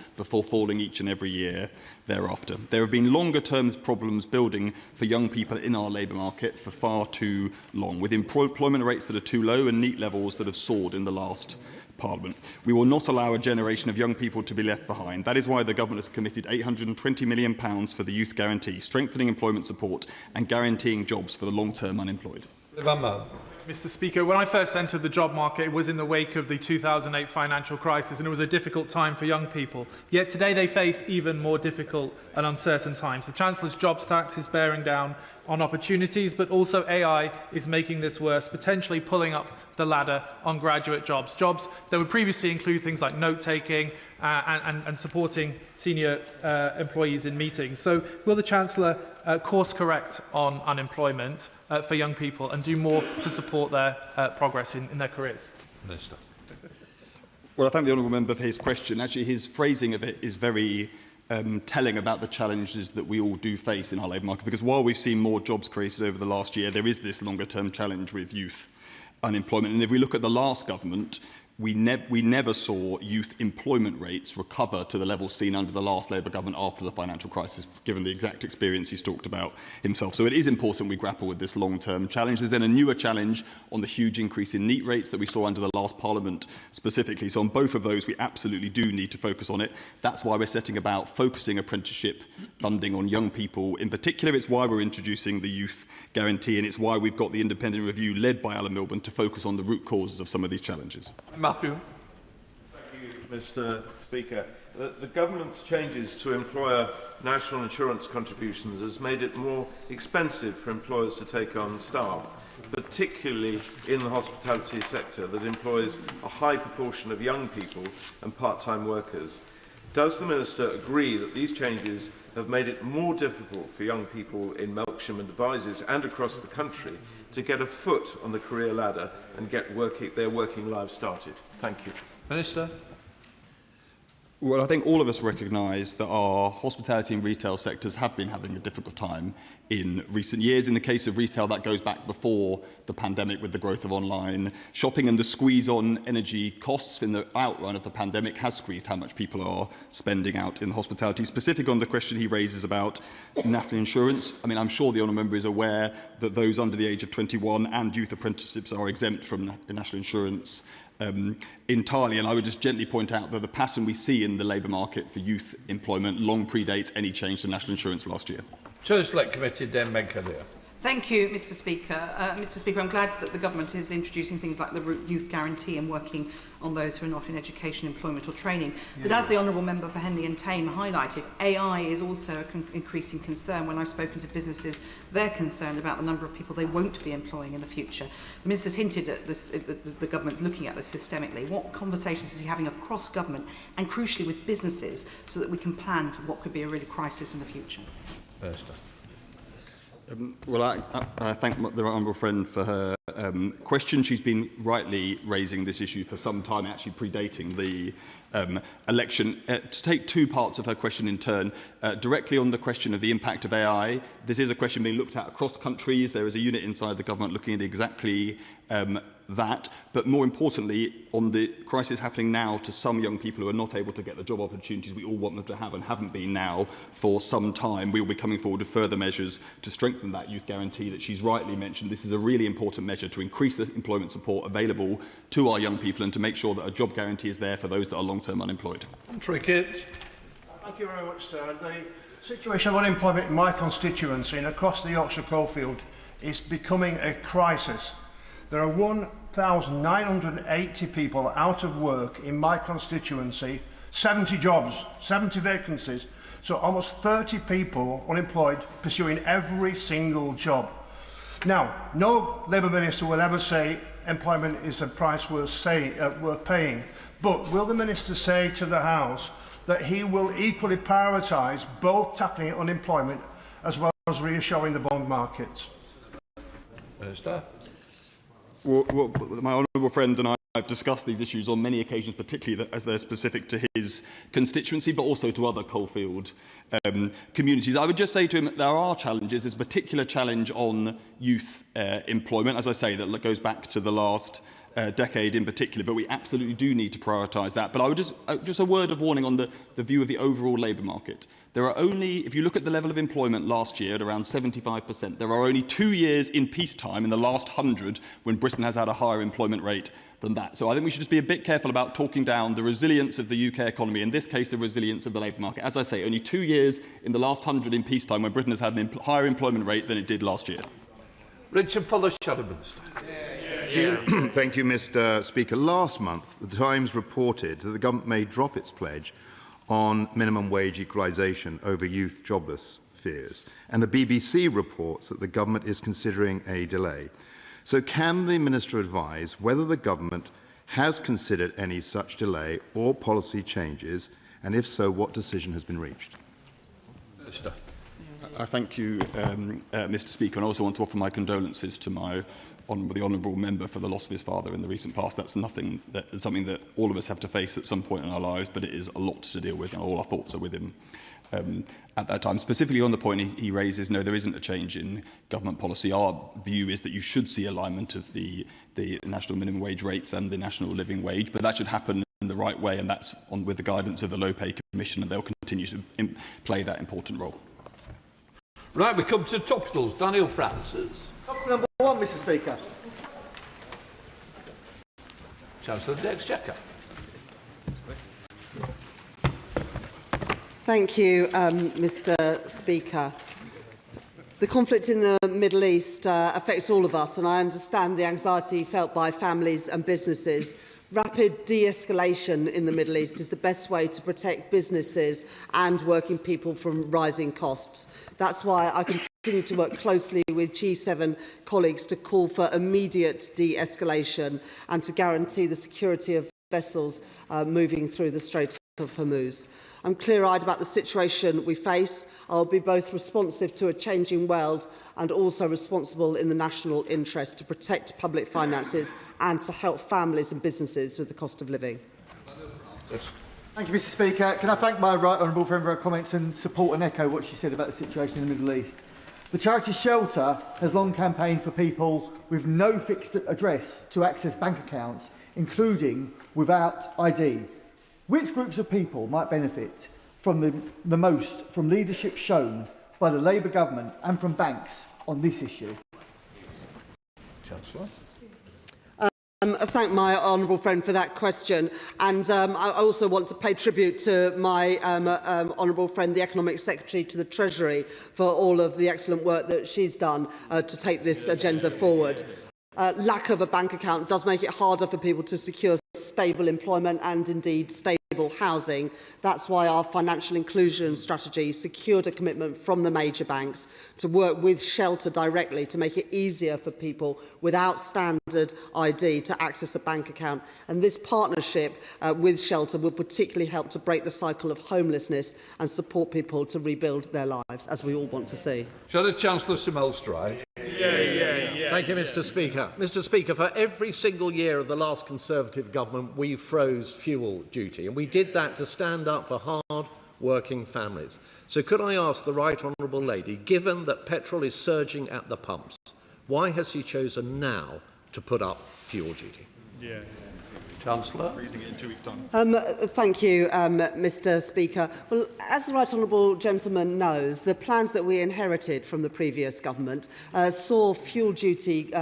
falling each and every year thereafter. There have been longer-term problems building for young people in our labour market for far too long, with employment rates that are too low and NEET levels that have soared in the last Parliament. We will not allow a generation of young people to be left behind. That is why the Government has committed £820 million for the Youth Guarantee, strengthening employment support and guaranteeing jobs for the long-term unemployed. Mr. Speaker, when I first entered the job market, it was in the wake of the 2008 financial crisis, and it was a difficult time for young people. Yet today they face even more difficult and uncertain times. The Chancellor's jobs tax is bearing down on opportunities, but also AI is making this worse, potentially pulling up the ladder on graduate jobs, jobs that would previously include things like note-taking and supporting senior employees in meetings. So will the Chancellor course correct on unemployment for young people and do more to support their progress in their careers? Minister. Well, I thank the honourable member for his question. Actually, his phrasing of it is very telling about the challenges that we all do face in our labour market, because while we've seen more jobs created over the last year, there is this longer-term challenge with youth unemployment. And if we look at the last government, we never saw youth employment rates recover to the levels seen under the last Labour government after the financial crisis, given the exact experience he's talked about himself. So it is important we grapple with this long-term challenge. There's then a newer challenge on the huge increase in NEET rates that we saw under the last Parliament specifically. So on both of those, we absolutely do need to focus on it. That's why we're setting about focusing apprenticeship funding on young people in particular. It's why we're introducing the youth guarantee, and it's why we've got the independent review led by Alan Milburn to focus on the root causes of some of these challenges. Matthew. Thank you, Mr. Speaker. The government's changes to employer national insurance contributions has made it more expensive for employers to take on staff, particularly in the hospitality sector that employs a high proportion of young people and part-time workers. Does the Minister agree that these changes have made it more difficult for young people in Melksham and Devizes and across the country to get a foot on the career ladder and get their working lives started? Thank you. Minister. Well, I think all of us recognise that our hospitality and retail sectors have been having a difficult time in recent years. In the case of retail, that goes back before the pandemic with the growth of online shopping, and the squeeze on energy costs in the outrun of the pandemic has squeezed how much people are spending out in hospitality. Specific on the question he raises about national insurance, I mean, I'm sure the honourable member is aware that those under the age of 21 and youth apprenticeships are exempt from national insurance entirely, and I would just gently point out that the pattern we see in the labour market for youth employment long predates any change to national insurance last year. Select Committee, Den Benkadir. Thank you, Mr. Speaker. Mr. Speaker, I'm glad that the government is introducing things like the youth guarantee and working on those who are not in education, employment or training. But as the Honourable Member for Henley and Tame highlighted, AI is also an increasing concern. When I've spoken to businesses, they're concerned about the number of people they won't be employing in the future. The Minister's hinted at this, the government's looking at this systemically. What conversations is he having across government and crucially with businesses so that we can plan for what could be a real crisis in the future? Minister. Well, I thank the honourable friend for her question. She's been rightly raising this issue for some time, actually predating the election. To take two parts of her question in turn, directly on the question of the impact of AI, this is a question being looked at across countries. There is a unit inside the government looking at exactly that, but more importantly, on the crisis happening now to some young people who are not able to get the job opportunities we all want them to have and haven't been now for some time, we will be coming forward with further measures to strengthen that youth guarantee that she's rightly mentioned. This is a really important measure to increase the employment support available to our young people and to make sure that a job guarantee is there for those that are long-term unemployed. Trickett. Thank you very much, sir. The situation of unemployment in my constituency and across the Yorkshire coalfield is becoming a crisis. There are 1,980 people out of work in my constituency, 70 jobs, 70 vacancies, so almost 30 people unemployed pursuing every single job. Now, no Labour minister will ever say employment is a price worth paying, but will the minister say to the House that he will equally prioritise both tackling unemployment as well as reassuring the bond markets? Minister. Well, my honourable friend and I have discussed these issues on many occasions, particularly as they're specific to his constituency, but also to other coalfield communities. I would just say to him that there are challenges. There's a particular challenge on youth employment, as I say, that goes back to the last decade in particular, but we absolutely do need to prioritise that. But I would just a word of warning on the view of the overall labour market. There are only, if you look at the level of employment last year at around 75%, there are only 2 years in peacetime in the last 100 when Britain has had a higher employment rate than that. So I think we should just be a bit careful about talking down the resilience of the UK economy, in this case the resilience of the labour market. As I say, only 2 years in the last 100 in peacetime when Britain has had a higher employment rate than it did last year. Richard Fuller, Shadow Minister. Thank you, Mr. Speaker. Last month, The Times reported that the government may drop its pledge on minimum wage equalisation over youth jobless fears, and the BBC reports that the government is considering a delay. So can the Minister advise whether the government has considered any such delay or policy changes, and if so, what decision has been reached? Minister. I thank you, Mr. Speaker, and I also want to offer my condolences to my the honourable member for the loss of his father in the recent past. That's something that all of us have to face at some point in our lives, but it is a lot to deal with, and all our thoughts are with him at that time. Specifically on the point he raises, no, there isn't a change in government policy. Our view is that you should see alignment of the national minimum wage rates and the national living wage, but that should happen in the right way, and that's with the guidance of the Low Pay Commission, and they'll continue to play that important role. Right, we come to topicals. Daniel Francis. Topical number 1, Mr. Speaker. Chancellor of the Exchequer. Thank you, Mr. Speaker. The conflict in the Middle East affects all of us, and I understand the anxiety felt by families and businesses. Rapid de-escalation in the Middle East is the best way to protect businesses and working people from rising costs. That's why I continue to work closely with G7 colleagues to call for immediate de-escalation and to guarantee the security of vessels moving through the Strait of Hormuz. I'm clear-eyed about the situation we face. I'll be both responsive to a changing world and also responsible in the national interest to protect public finances and to help families and businesses with the cost of living. Thank you, Mr. Speaker. Can I thank my right honourable friend for her comments and support and echo what she said about the situation in the Middle East. The charity Shelter has long campaigned for people with no fixed address to access bank accounts, including without ID. Which groups of people might benefit from the most from leadership shown by the Labour government and from banks on this issue? Chancellor. I thank my honourable friend for that question, and I also want to pay tribute to my honourable friend, the Economic Secretary to the Treasury, for all of the excellent work that she's done to take this agenda forward. Lack of a bank account does make it harder for people to secure stable employment and indeed stable housing. That's why our financial inclusion strategy secured a commitment from the major banks to work with Shelter directly to make it easier for people without standard ID to access a bank account. And this partnership with Shelter will particularly help to break the cycle of homelessness and support people to rebuild their lives, as we all want to see. Shall the Chancellor Simel Stride? Thank you, Mr. Speaker. Mr. Speaker, for every single year of the last Conservative government, we froze fuel duty, and we did that to stand up for hard-working families. So could I ask the Right Honourable Lady, given that petrol is surging at the pumps, why has she chosen now to put up fuel duty? Chancellor. Thank you, Mr. Speaker. Well, as the Right Honourable Gentleman knows, the plans that we inherited from the previous government saw fuel duty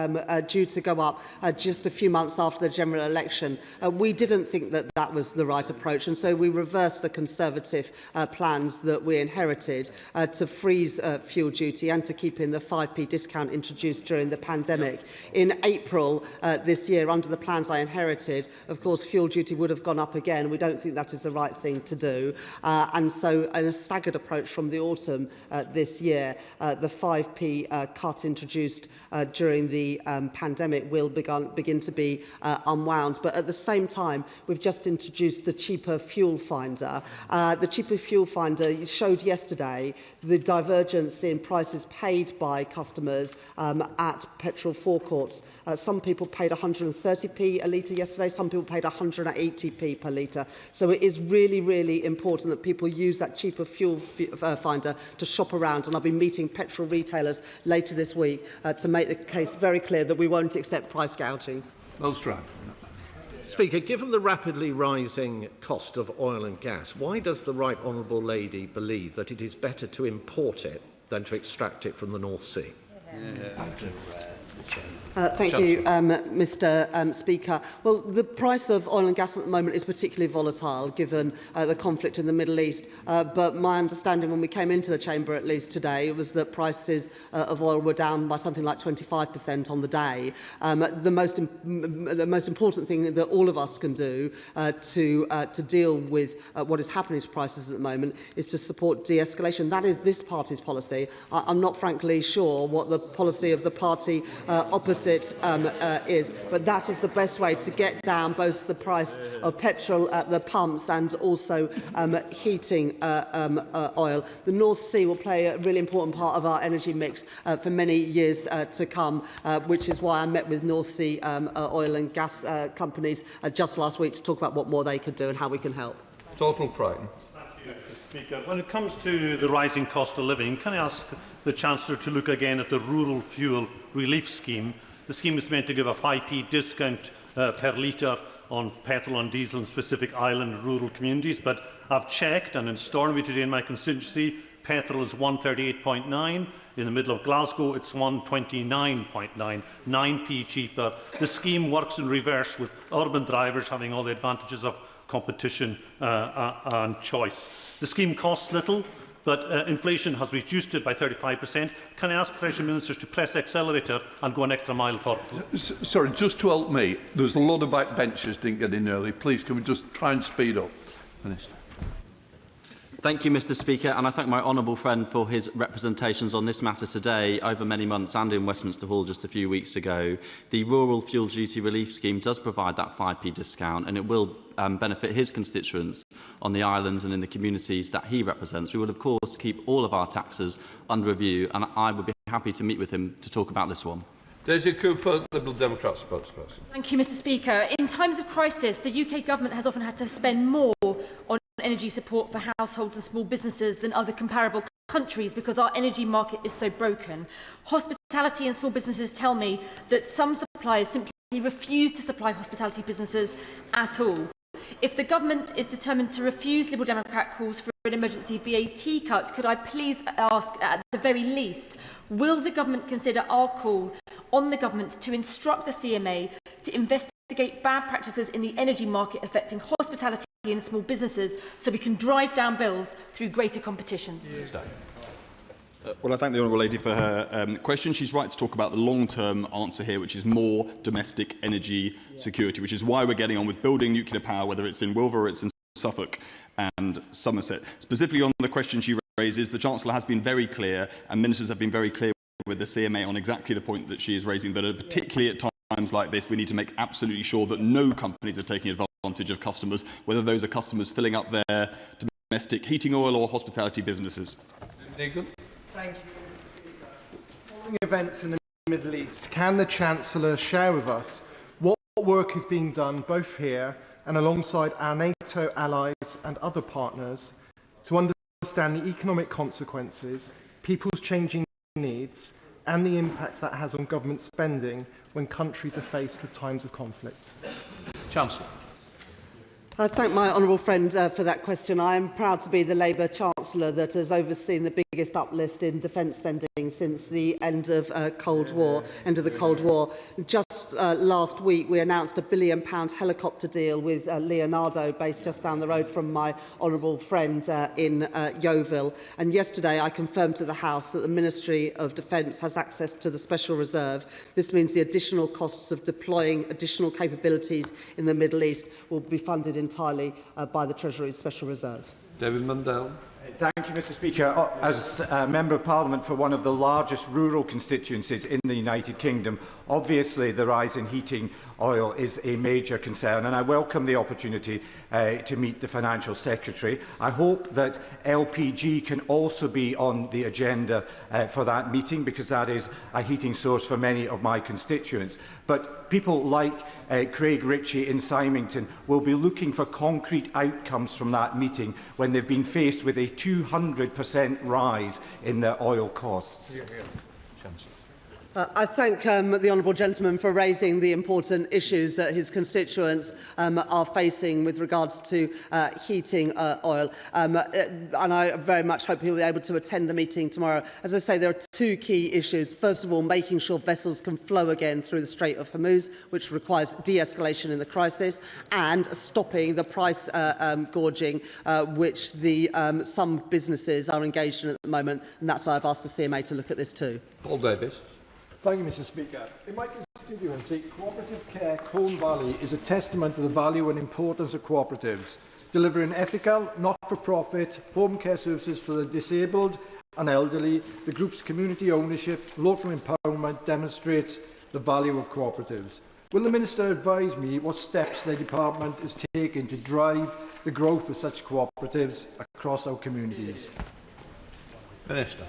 due to go up just a few months after the general election. We didn't think that that was the right approach, and so we reversed the Conservative plans that we inherited to freeze fuel duty and to keep in the 5p discount introduced during the pandemic. In April this year, under the plans I inherited, of course, fuel duty would have gone up again. We don't think that is the right thing to do. And so, in a staggered approach from the autumn this year, the 5p cut introduced during the pandemic will begin to be unwound. But at the same time, we've just introduced the cheaper fuel finder. The cheaper fuel finder showed yesterday the divergence in prices paid by customers at petrol forecourts. Some people paid 130p a litre yesterday, some people paid 180p per litre. So it is really, really important that people use that cheaper fuel finder to shop around. And I'll be meeting petrol retailers later this week to make the case very clear that we won't accept price gouging. Melstrand. Speaker, given the rapidly rising cost of oil and gas, why does the Right Honourable Lady believe that it is better to import it than to extract it from the North Sea? Thank you, Mr. Speaker. Well, the price of oil and gas at the moment is particularly volatile given the conflict in the Middle East. But my understanding when we came into the chamber, at least today, was that prices of oil were down by something like 25% on the day. The most important thing that all of us can do to deal with what is happening to prices at the moment is to support de-escalation. That is this party's policy. I'm not frankly sure what the policy of the party opposite is. But that is the best way to get down both the price of petrol at the pumps and also heating oil. The North Sea will play a really important part of our energy mix for many years to come, which is why I met with North Sea oil and gas companies just last week to talk about what more they could do and how we can help. Total Crichton. Thank you, Mr. Speaker. When it comes to the rising cost of living, can I ask the Chancellor to look again at the Rural Fuel Relief Scheme? The scheme is meant to give a 5p discount per litre on petrol and diesel in specific island and rural communities, but I've checked, and in Stornoway today in my constituency, petrol is 138.9. In the middle of Glasgow, it's 129.9, 9p cheaper. The scheme works in reverse, with urban drivers having all the advantages of competition and choice. The scheme costs little, but inflation has reduced it by 35%. Can I ask Treasury Ministers to press the accelerator and go an extra mile forward? Sorry, just to help me, there's a lot of backbenchers didn't get in early. Please, can we just try and speed up, Minister? Thank you, Mr. Speaker, and I thank my honourable friend for his representations on this matter today over many months and in Westminster Hall just a few weeks ago. The Rural Fuel Duty Relief Scheme does provide that 5p discount, and it will benefit his constituents on the islands and in the communities that he represents. We will, of course, keep all of our taxes under review, and I would be happy to meet with him to talk about this one. Daisy Cooper, Liberal Democrat spokesperson. Thank you, Mr. Speaker. In times of crisis, the UK government has often had to spend more on energy support for households and small businesses than other comparable countries because our energy market is so broken. Hospitality and small businesses tell me that some suppliers simply refuse to supply hospitality businesses at all. If the government is determined to refuse Liberal Democrat calls for an emergency VAT cut, could I please ask, at the very least, will the government consider our call on the government to instruct the CMA to investigate bad practices in the energy market affecting hospitality and small businesses so we can drive down bills through greater competition? Well, I thank the Honourable Lady for her question. She's right to talk about the long-term answer here, which is more domestic energy security, which is why we're getting on with building nuclear power, whether it's in Wilver or it's in Suffolk and Somerset. Specifically on the question she raises, the Chancellor has been very clear, and ministers have been very clear with the CMA on exactly the point that she is raising, that particularly at times like this, we need to make absolutely sure that no companies are taking advantage of customers, whether those are customers filling up their domestic heating oil or hospitality businesses. Thank you. Following events in the Middle East, can the Chancellor share with us what work is being done both here and alongside our NATO allies and other partners to understand the economic consequences, people's changing needs and the impacts that has on government spending when countries are faced with times of conflict? Chancellor. I thank my honourable friend for that question. I am proud to be the Labour Chancellor that has overseen the biggest uplift in defence spending since the end of the Cold War. Just last week, we announced a £1 billion helicopter deal with Leonardo, based just down the road from my honourable friend in Yeovil. And yesterday, I confirmed to the House that the Ministry of Defence has access to the Special Reserve. This means the additional costs of deploying additional capabilities in the Middle East will be funded entirely by the Treasury's Special Reserve. David Mundell. Thank you, Mr. Speaker. As a Member of Parliament for one of the largest rural constituencies in the United Kingdom, obviously the rise in heating oil is a major concern, and I welcome the opportunity to meet the Financial Secretary. I hope that LPG can also be on the agenda for that meeting, because that is a heating source for many of my constituents. But people like Craig Ritchie in Symington will be looking for concrete outcomes from that meeting when they've been faced with a 200% rise in their oil costs. I thank the honourable gentleman for raising the important issues that his constituents are facing with regards to heating oil. And I very much hope he will be able to attend the meeting tomorrow. As I say, there are two key issues. First of all, making sure vessels can flow again through the Strait of Hormuz, which requires de-escalation in the crisis, and stopping the price gorging, which some businesses are engaged in at the moment. And that's why I've asked the CMA to look at this too. Paul Davis. Thank you, Mr. Speaker. In my constituency, Cooperative Care Colne Valley is a testament to the value and importance of cooperatives, delivering ethical, not-for-profit home care services for the disabled and elderly, the group's community ownership, local empowerment demonstrates the value of cooperatives. Will the Minister advise me what steps the Department is taking to drive the growth of such cooperatives across our communities? Minister.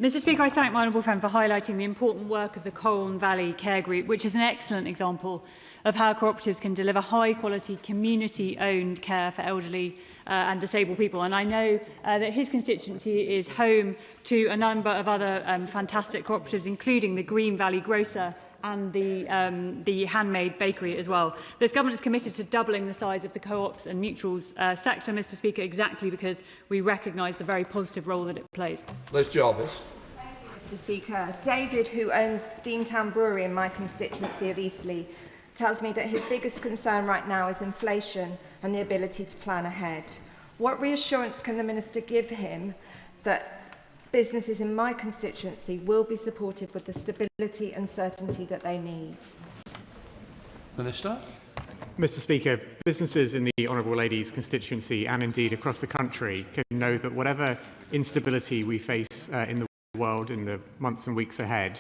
Mr Speaker, I thank my honourable friend for highlighting the important work of the Colne Valley Care Group, which is an excellent example of how cooperatives can deliver high-quality, community-owned care for elderly and disabled people. And I know that his constituency is home to a number of other fantastic cooperatives, including the Green Valley Grocer and the handmade bakery as well. This government is committed to doubling the size of the co-ops and mutuals sector, Mr Speaker, exactly because we recognise the very positive role that it plays. Liz Jarvis. Mr Speaker, David, who owns Steamtown Brewery in my constituency of Eastleigh, tells me that his biggest concern right now is inflation and the ability to plan ahead. What reassurance can the Minister give him that businesses in my constituency will be supported with the stability and certainty that they need? Minister. Mr Speaker, businesses in the Honourable Lady's constituency and indeed across the country can know that whatever instability we face in the world in the months and weeks ahead,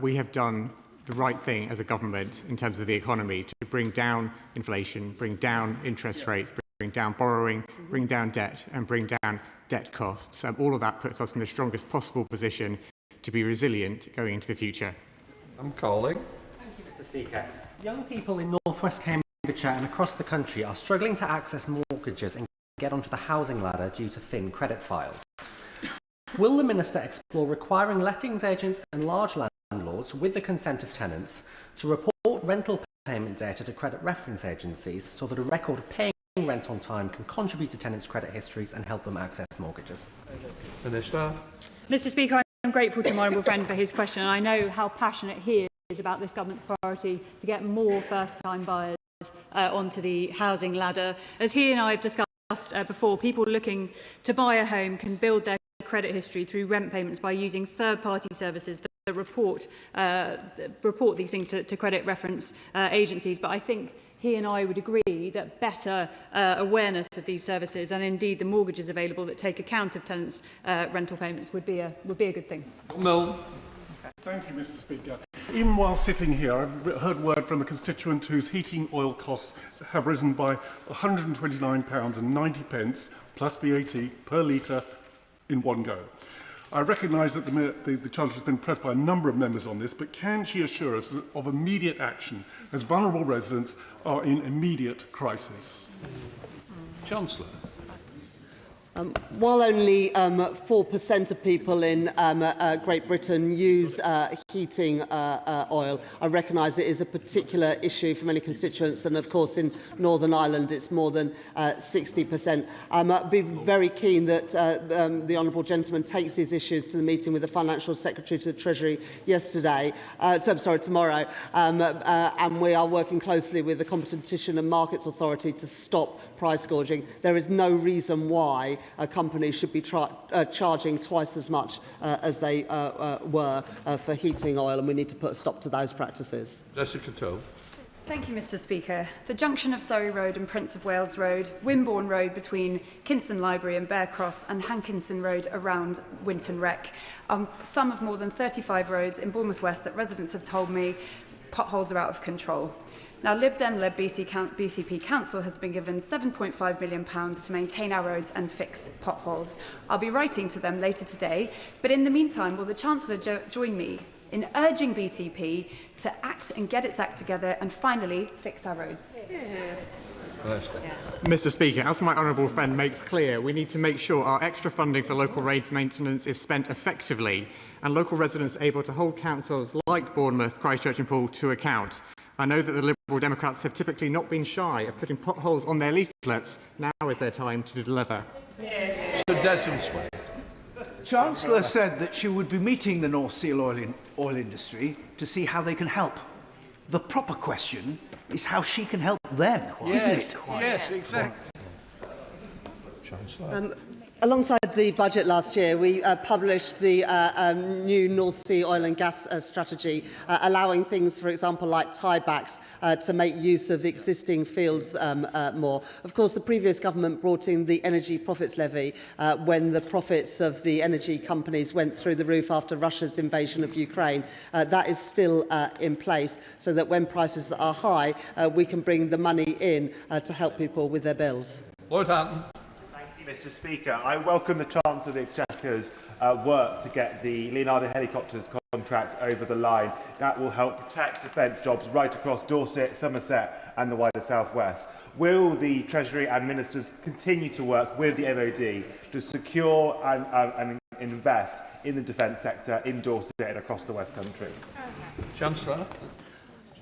we have done the right thing as a government in terms of the economy to bring down inflation, bring down interest rates, bring down borrowing, bring down debt and bring down debt costs. All of that puts us in the strongest possible position to be resilient going into the future. I'm calling. Thank you, Mr Speaker. Young people in North West Cambridgeshire and across the country are struggling to access mortgages and get onto the housing ladder due to thin credit files. Will the Minister explore requiring lettings agents and large landlords, with the consent of tenants, to report rental payment data to credit reference agencies so that a record of paying rent on time can contribute to tenants' credit histories and help them access mortgages? Minister. Mr Speaker, I'm grateful to my honourable friend for his question, and I know how passionate he is about this government's priority to get more first-time buyers onto the housing ladder. As he and I have discussed before, people looking to buy a home can build their credit history through rent payments by using third-party services that report these things to credit reference agencies. But I think he and I would agree that better awareness of these services and indeed the mortgages available that take account of tenants' rental payments would be a good thing. Mill. Thank you, Mr Speaker. Even while sitting here, I've heard word from a constituent whose heating oil costs have risen by £129.90 plus VAT per litre in one go. I recognise that the Chancellor has been pressed by a number of members on this, but can she assure us of immediate action as vulnerable residents are in immediate crisis? Chancellor. While only 4% of people in Great Britain use heating oil, I recognise it is a particular issue for many constituents, and of course in Northern Ireland it's more than 60%. I'd be very keen that the honourable gentleman takes these issues to the meeting with the Financial Secretary to the Treasury tomorrow, and we are working closely with the Competition and Markets Authority to stop price gouging. There is no reason why a company should be charging twice as much as they were for heating oil, and we need to put a stop to those practices. Jessica Toll. Thank you, Mr Speaker. The junction of Surrey Road and Prince of Wales Road, Wimborne Road between Kinston Library and Bear Cross, and Hankinson Road around Winton Wreck. Some of more than 35 roads in Bournemouth West that residents have told me potholes are out of control. Now, Lib Dem-led BCP Council has been given £7.5 million to maintain our roads and fix potholes. I'll be writing to them later today, but in the meantime, will the Chancellor join me in urging BCP to act and get its act together and finally fix our roads? Mr Speaker, as my honourable friend makes clear, we need to make sure our extra funding for local roads maintenance is spent effectively and local residents are able to hold councils like Bournemouth, Christchurch and Poole to account. I know that the Liberal Democrats have typically not been shy of putting potholes on their leaflets. Now is their time to deliver. Chancellor said that she would be meeting the North Sea oil industry to see how they can help. The proper question is how she can help them, isn't it? Yes, exactly. Alongside the budget last year, we published the new North Sea oil and gas strategy, allowing things, for example, like tiebacks to make use of existing fields more. Of course, the previous government brought in the energy profits levy when the profits of the energy companies went through the roof after Russia's invasion of Ukraine. That is still in place so that when prices are high, we can bring the money in to help people with their bills. Lord Hampton. Mr. Speaker, I welcome the Chancellor of the Exchequer's work to get the Leonardo helicopters contract over the line. That will help protect defence jobs right across Dorset, Somerset and the wider South West. Will the Treasury and Ministers continue to work with the MOD to secure and invest in the defence sector in Dorset and across the West Country? Chancellor.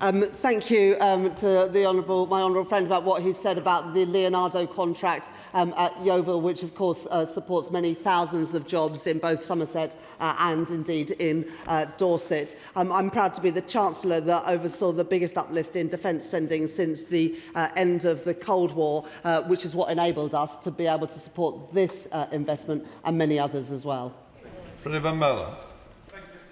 Thank you to my honourable friend about what he said about the Leonardo contract at Yeovil, which of course supports many thousands of jobs in both Somerset and indeed in Dorset. I'm proud to be the Chancellor that oversaw the biggest uplift in defence spending since the end of the Cold War, which is what enabled us to be able to support this investment and many others as well. Thank you, Mr.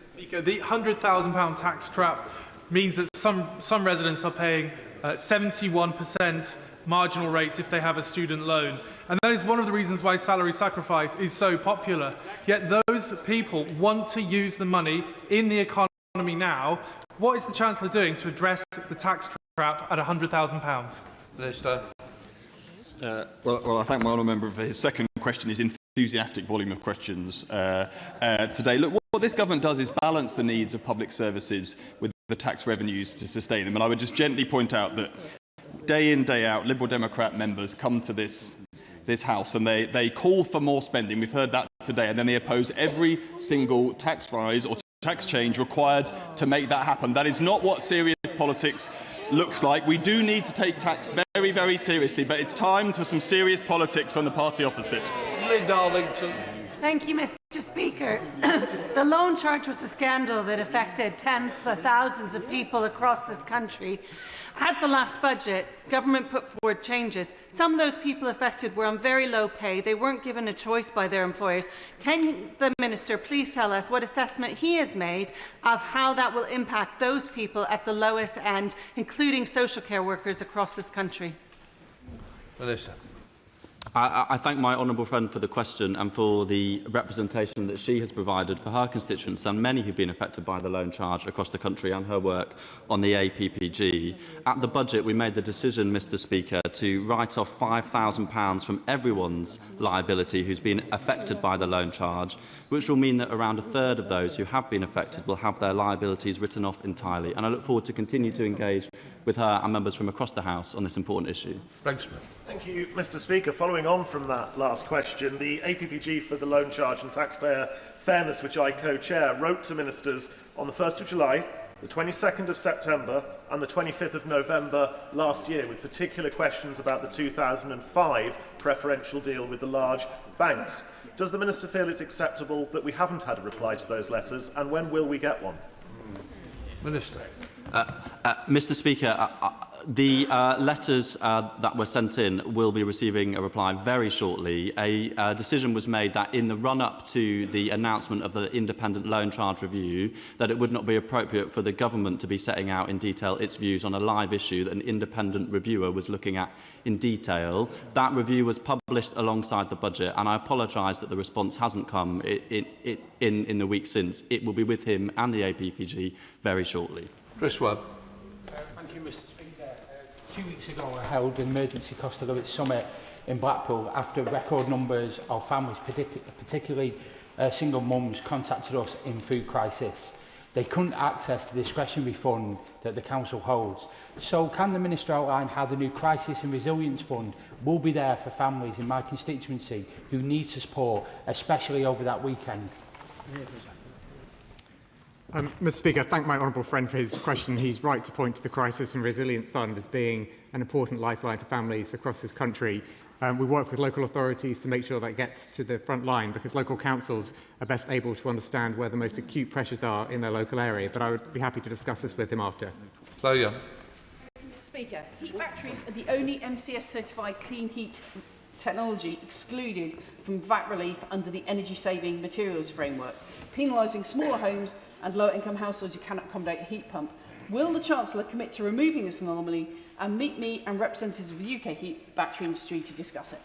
Speaker. The £100,000 tax trap means that some residents are paying 71% marginal rates if they have a student loan. And that is one of the reasons why salary sacrifice is so popular. Yet those people want to use the money in the economy now. What is the Chancellor doing to address the tax trap at £100,000? Minister. Well, I thank my honourable member for his second question, his enthusiastic volume of questions today. Look, what this government does is balance the needs of public services with the tax revenues to sustain them. And I would just gently point out that day in, day out, Liberal Democrat members come to this House and they call for more spending. We've heard that today. And then they oppose every single tax rise or tax change required to make that happen. That is not what serious politics looks like. We do need to take tax very, very seriously, but it's time for some serious politics from the party opposite. Lynn Darlington. Thank you, Mr. Speaker. The loan charge was a scandal that affected tens of thousands of people across this country. At the last budget, government put forward changes. Some of those people affected were on very low pay. They weren't given a choice by their employers. Can the Minister please tell us what assessment he has made of how that will impact those people at the lowest end, including social care workers across this country? Minister. I thank my honourable friend for the question and for the representation that she has provided for her constituents and many who've been affected by the loan charge across the country and her work on the APPG. At the budget, we made the decision, Mr. Speaker, to write off £5,000 from everyone's liability who's been affected by the loan charge, which will mean that around a third of those who have been affected will have their liabilities written off entirely. And I look forward to continue to engage with her and members from across the House on this important issue. Thank you, Mr. Speaker. Following on from that last question, the APPG for the Loan Charge and Taxpayer Fairness, which I co-chair, wrote to ministers on the 1st of July, the 22nd of September and the 25th of November last year, with particular questions about the 2005 preferential deal with the large banks. Does the Minister feel it's acceptable that we haven't had a reply to those letters, and when will we get one? Minister. Mr. Speaker, the letters that were sent in will be receiving a reply very shortly. A decision was made that in the run-up to the announcement of the independent loan charge review, that it would not be appropriate for the government to be setting out in detail its views on a live issue that an independent reviewer was looking at in detail. That review was published alongside the budget, and I apologise that the response hasn't come in the week since. It will be with him and the APPG very shortly. Chris Webb. Thank you, Mr. Speaker. 2 weeks ago, I held an emergency cost of living summit in Blackpool after record numbers of families, particularly single mums, contacted us in food crisis. They couldn't access the discretionary fund that the council holds. So can the Minister outline how the new Crisis and Resilience Fund will be there for families in my constituency who need support, especially over that weekend? Mr. Speaker, I thank my honourable friend for his question. He's right to point to the Crisis and Resilience Fund as being an important lifeline for families across this country. We work with local authorities to make sure that gets to the front line, because local councils are best able to understand where the most acute pressures are in their local area. But I would be happy to discuss this with him after. Mr. Speaker, heat batteries are the only MCS certified clean heat technology excluded from VAT relief under the energy-saving materials framework, penalising smaller homes and lower-income households who cannot accommodate a heat pump. Will the Chancellor commit to removing this anomaly and meet me and representatives of the UK heat battery industry to discuss it?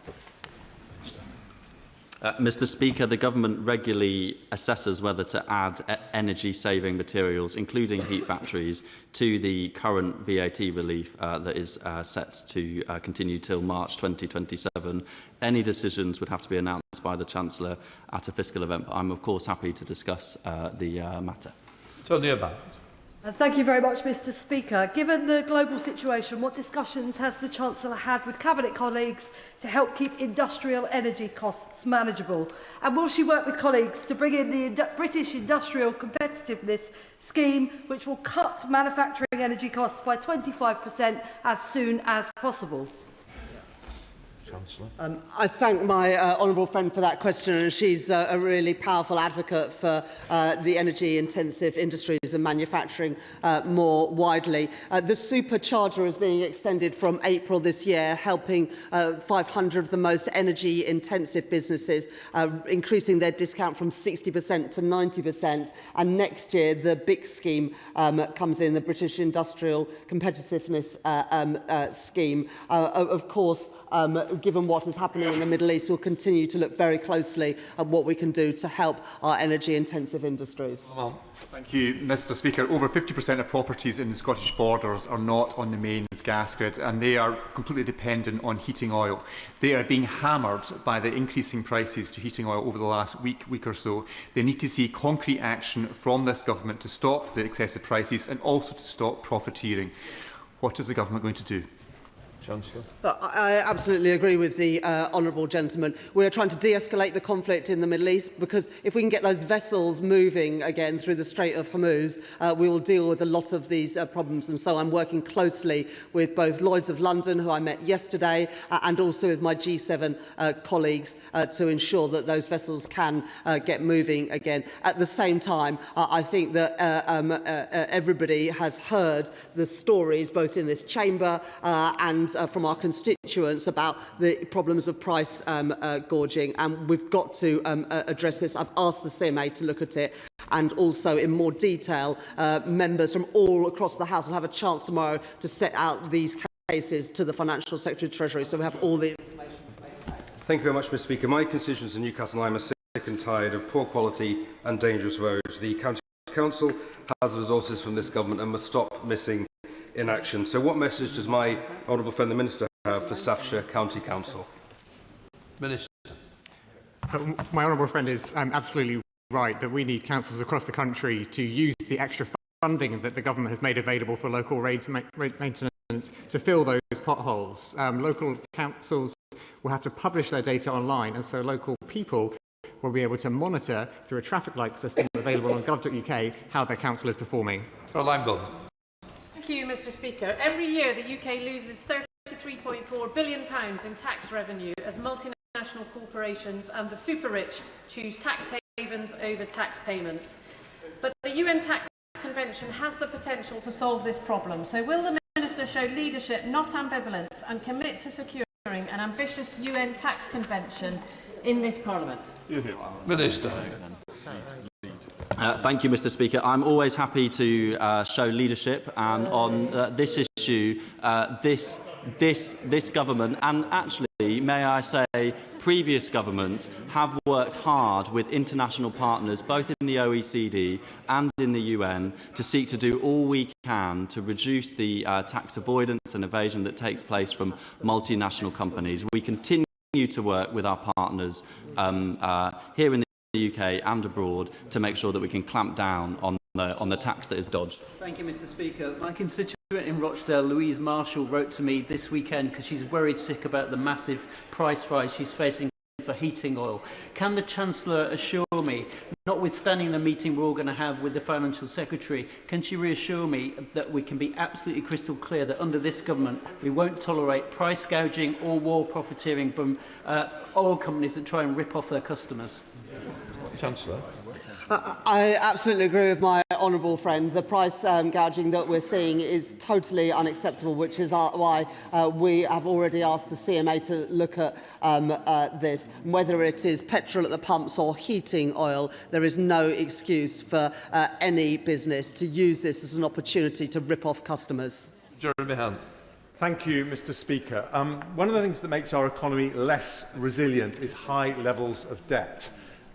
Mr. Speaker, the government regularly assesses whether to add energy-saving materials, including heat batteries, to the current VAT relief that is set to continue till March 2027. Any decisions would have to be announced by the Chancellor at a fiscal event, but I'm of course happy to discuss the matter. Thank you very much, Mr. Speaker. Given the global situation, what discussions has the Chancellor had with Cabinet colleagues to help keep industrial energy costs manageable? And will she work with colleagues to bring in the British Industrial Competitiveness Scheme, which will cut manufacturing energy costs by 25% as soon as possible? I thank my honourable friend for that question, and she's a really powerful advocate for the energy-intensive industries and manufacturing more widely. The supercharger is being extended from April this year, helping 500 of the most energy-intensive businesses, increasing their discount from 60% to 90%. And next year, the big scheme comes in, the British Industrial Competitiveness Scheme. Of course, given what is happening in the Middle East, we'll continue to look very closely at what we can do to help our energy-intensive industries. Thank you, Mr. Speaker. Over 50% of properties in the Scottish borders are not on the mains gas grid, and they are completely dependent on heating oil. They are being hammered by the increasing prices to heating oil over the last week or so. They need to see concrete action from this government to stop the excessive prices and also to stop profiteering. What is the government going to do? Chancellor. I absolutely agree with the honourable gentleman. We are trying to de-escalate the conflict in the Middle East, because if we can get those vessels moving again through the Strait of Hormuz, we will deal with a lot of these problems. And so I'm working closely with both Lloyd's of London, who I met yesterday, and also with my G7 colleagues to ensure that those vessels can get moving again. At the same time, I think that everybody has heard the stories, both in this chamber and from our constituents, about the problems of price gorging, and we've got to address this. I've asked the CMA to look at it, and also in more detail, members from all across the House will have a chance tomorrow to set out these cases to the Financial Secretary of Treasury, so we have all the information. Thank you very much, Mr. Speaker. My constituents in Newcastle and I are sick and tired of poor quality and dangerous roads. The County Council has the resources from this government and must stop missing in action. So what message does my honourable friend the Minister have for Staffordshire County Council? Minister. My honourable friend is absolutely right that we need councils across the country to use the extra funding that the government has made available for local road maintenance to fill those potholes. Local councils will have to publish their data online, and so local people will be able to monitor through a traffic light system available on gov.uk how their council is performing. Thank you, Mr. Speaker. Every year the UK loses £33.4 billion in tax revenue as multinational corporations and the super-rich choose tax havens over tax payments. But the UN Tax Convention has the potential to solve this problem. So will the Minister show leadership, not ambivalence, and commit to securing an ambitious UN Tax Convention in this Parliament? Minister. Thank you, Mr. Speaker. I'm always happy to show leadership, and on this issue, this government, and actually, may I say, previous governments, have worked hard with international partners, both in the OECD and in the UN, to seek to do all we can to reduce the tax avoidance and evasion that takes place from multinational companies. We continue to work with our partners here in the UK and abroad to make sure that we can clamp down on the tax that is dodged. Thank you, Mr. Speaker. My constituent in Rochdale, Louise Marshall, wrote to me this weekend because she's worried sick about the massive price rise she's facing for heating oil. Can the Chancellor assure me, notwithstanding the meeting we're all going to have with the Financial Secretary, can she reassure me that we can be absolutely crystal clear that under this government we won't tolerate price gouging or war profiteering from oil companies that try and rip off their customers? Chancellor. I absolutely agree with my honourable friend. The price gouging that we're seeing is totally unacceptable, which is why we have already asked the CMA to look at this. Whether it is petrol at the pumps or heating oil, there is no excuse for any business to use this as an opportunity to rip off customers. Jeremy Hunt. Thank you, Mr. Speaker. One of the things that makes our economy less resilient is high levels of debt.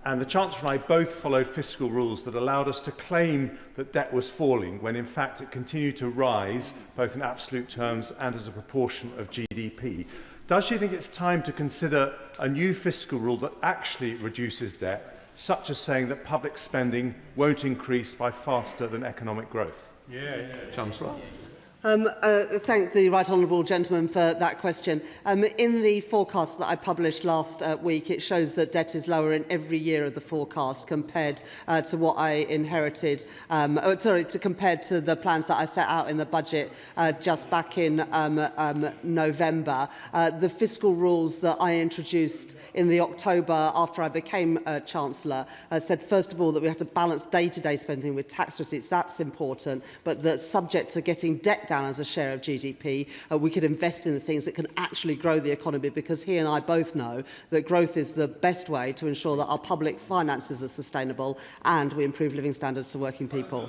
And the Chancellor and I both followed fiscal rules that allowed us to claim that debt was falling, when in fact it continued to rise, both in absolute terms and as a proportion of GDP. Does she think it's time to consider a new fiscal rule that actually reduces debt, such as saying that public spending won't increase by faster than economic growth? Chancellor. Thank the right honourable gentleman for that question. In the forecast that I published last week, it shows that debt is lower in every year of the forecast compared to what I inherited, compared to the plans that I set out in the budget just back in November. The fiscal rules that I introduced in the October after I became Chancellor said, first of all, that we have to balance day-to-day spending with tax receipts. That's important, but that subject to getting debt down as a share of GDP, we could invest in the things that can actually grow the economy, because he and I both know that growth is the best way to ensure that our public finances are sustainable and we improve living standards for working people.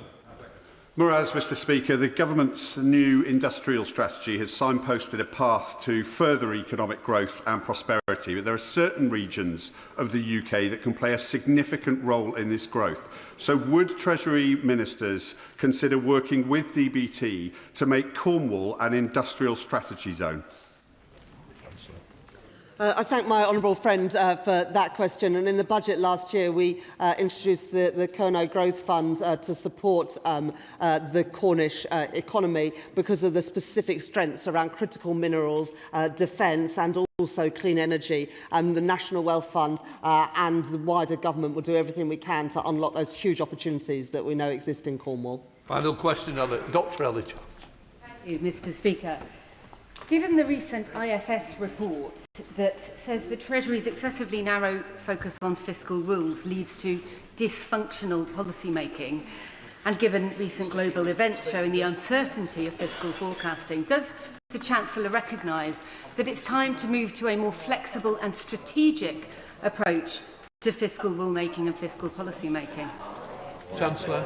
Whereas, Mr. Speaker, the government's new industrial strategy has signposted a path to further economic growth and prosperity, but there are certain regions of the UK that can play a significant role in this growth. So would Treasury ministers consider working with DBT to make Cornwall an industrial strategy zone? I thank my honourable friend for that question. And in the budget last year, we introduced the Kerno Growth Fund to support the Cornish economy because of the specific strengths around critical minerals, defence and also clean energy. The National Wealth Fund and the wider government will do everything we can to unlock those huge opportunities that we know exist in Cornwall. Final question on it. Dr. Elliott. Thank you, Mr. Speaker. Given the recent IFS report that says the Treasury's excessively narrow focus on fiscal rules leads to dysfunctional policy making, and given recent global events showing the uncertainty of fiscal forecasting, does the Chancellor recognise that it's time to move to a more flexible and strategic approach to fiscal rulemaking and fiscal policy making? Chancellor.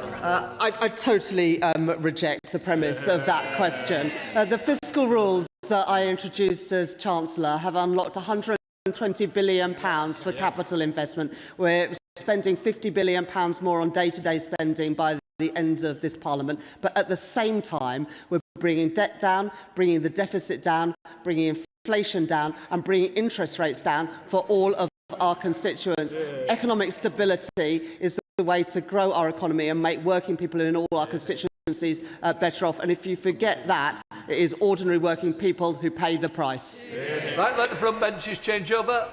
I totally reject the premise of that question. The fiscal rules that I introduced as Chancellor have unlocked £120 billion for capital investment. We're spending £50 billion more on day-to-day spending by the end of this Parliament. But at the same time, we're bringing debt down, bringing the deficit down, bringing inflation down and bringing interest rates down for all of our constituents. Economic stability is the way to grow our economy and make working people in all our constituencies better off. And if you forget that, it is ordinary working people who pay the price. Right, let the front benches change over.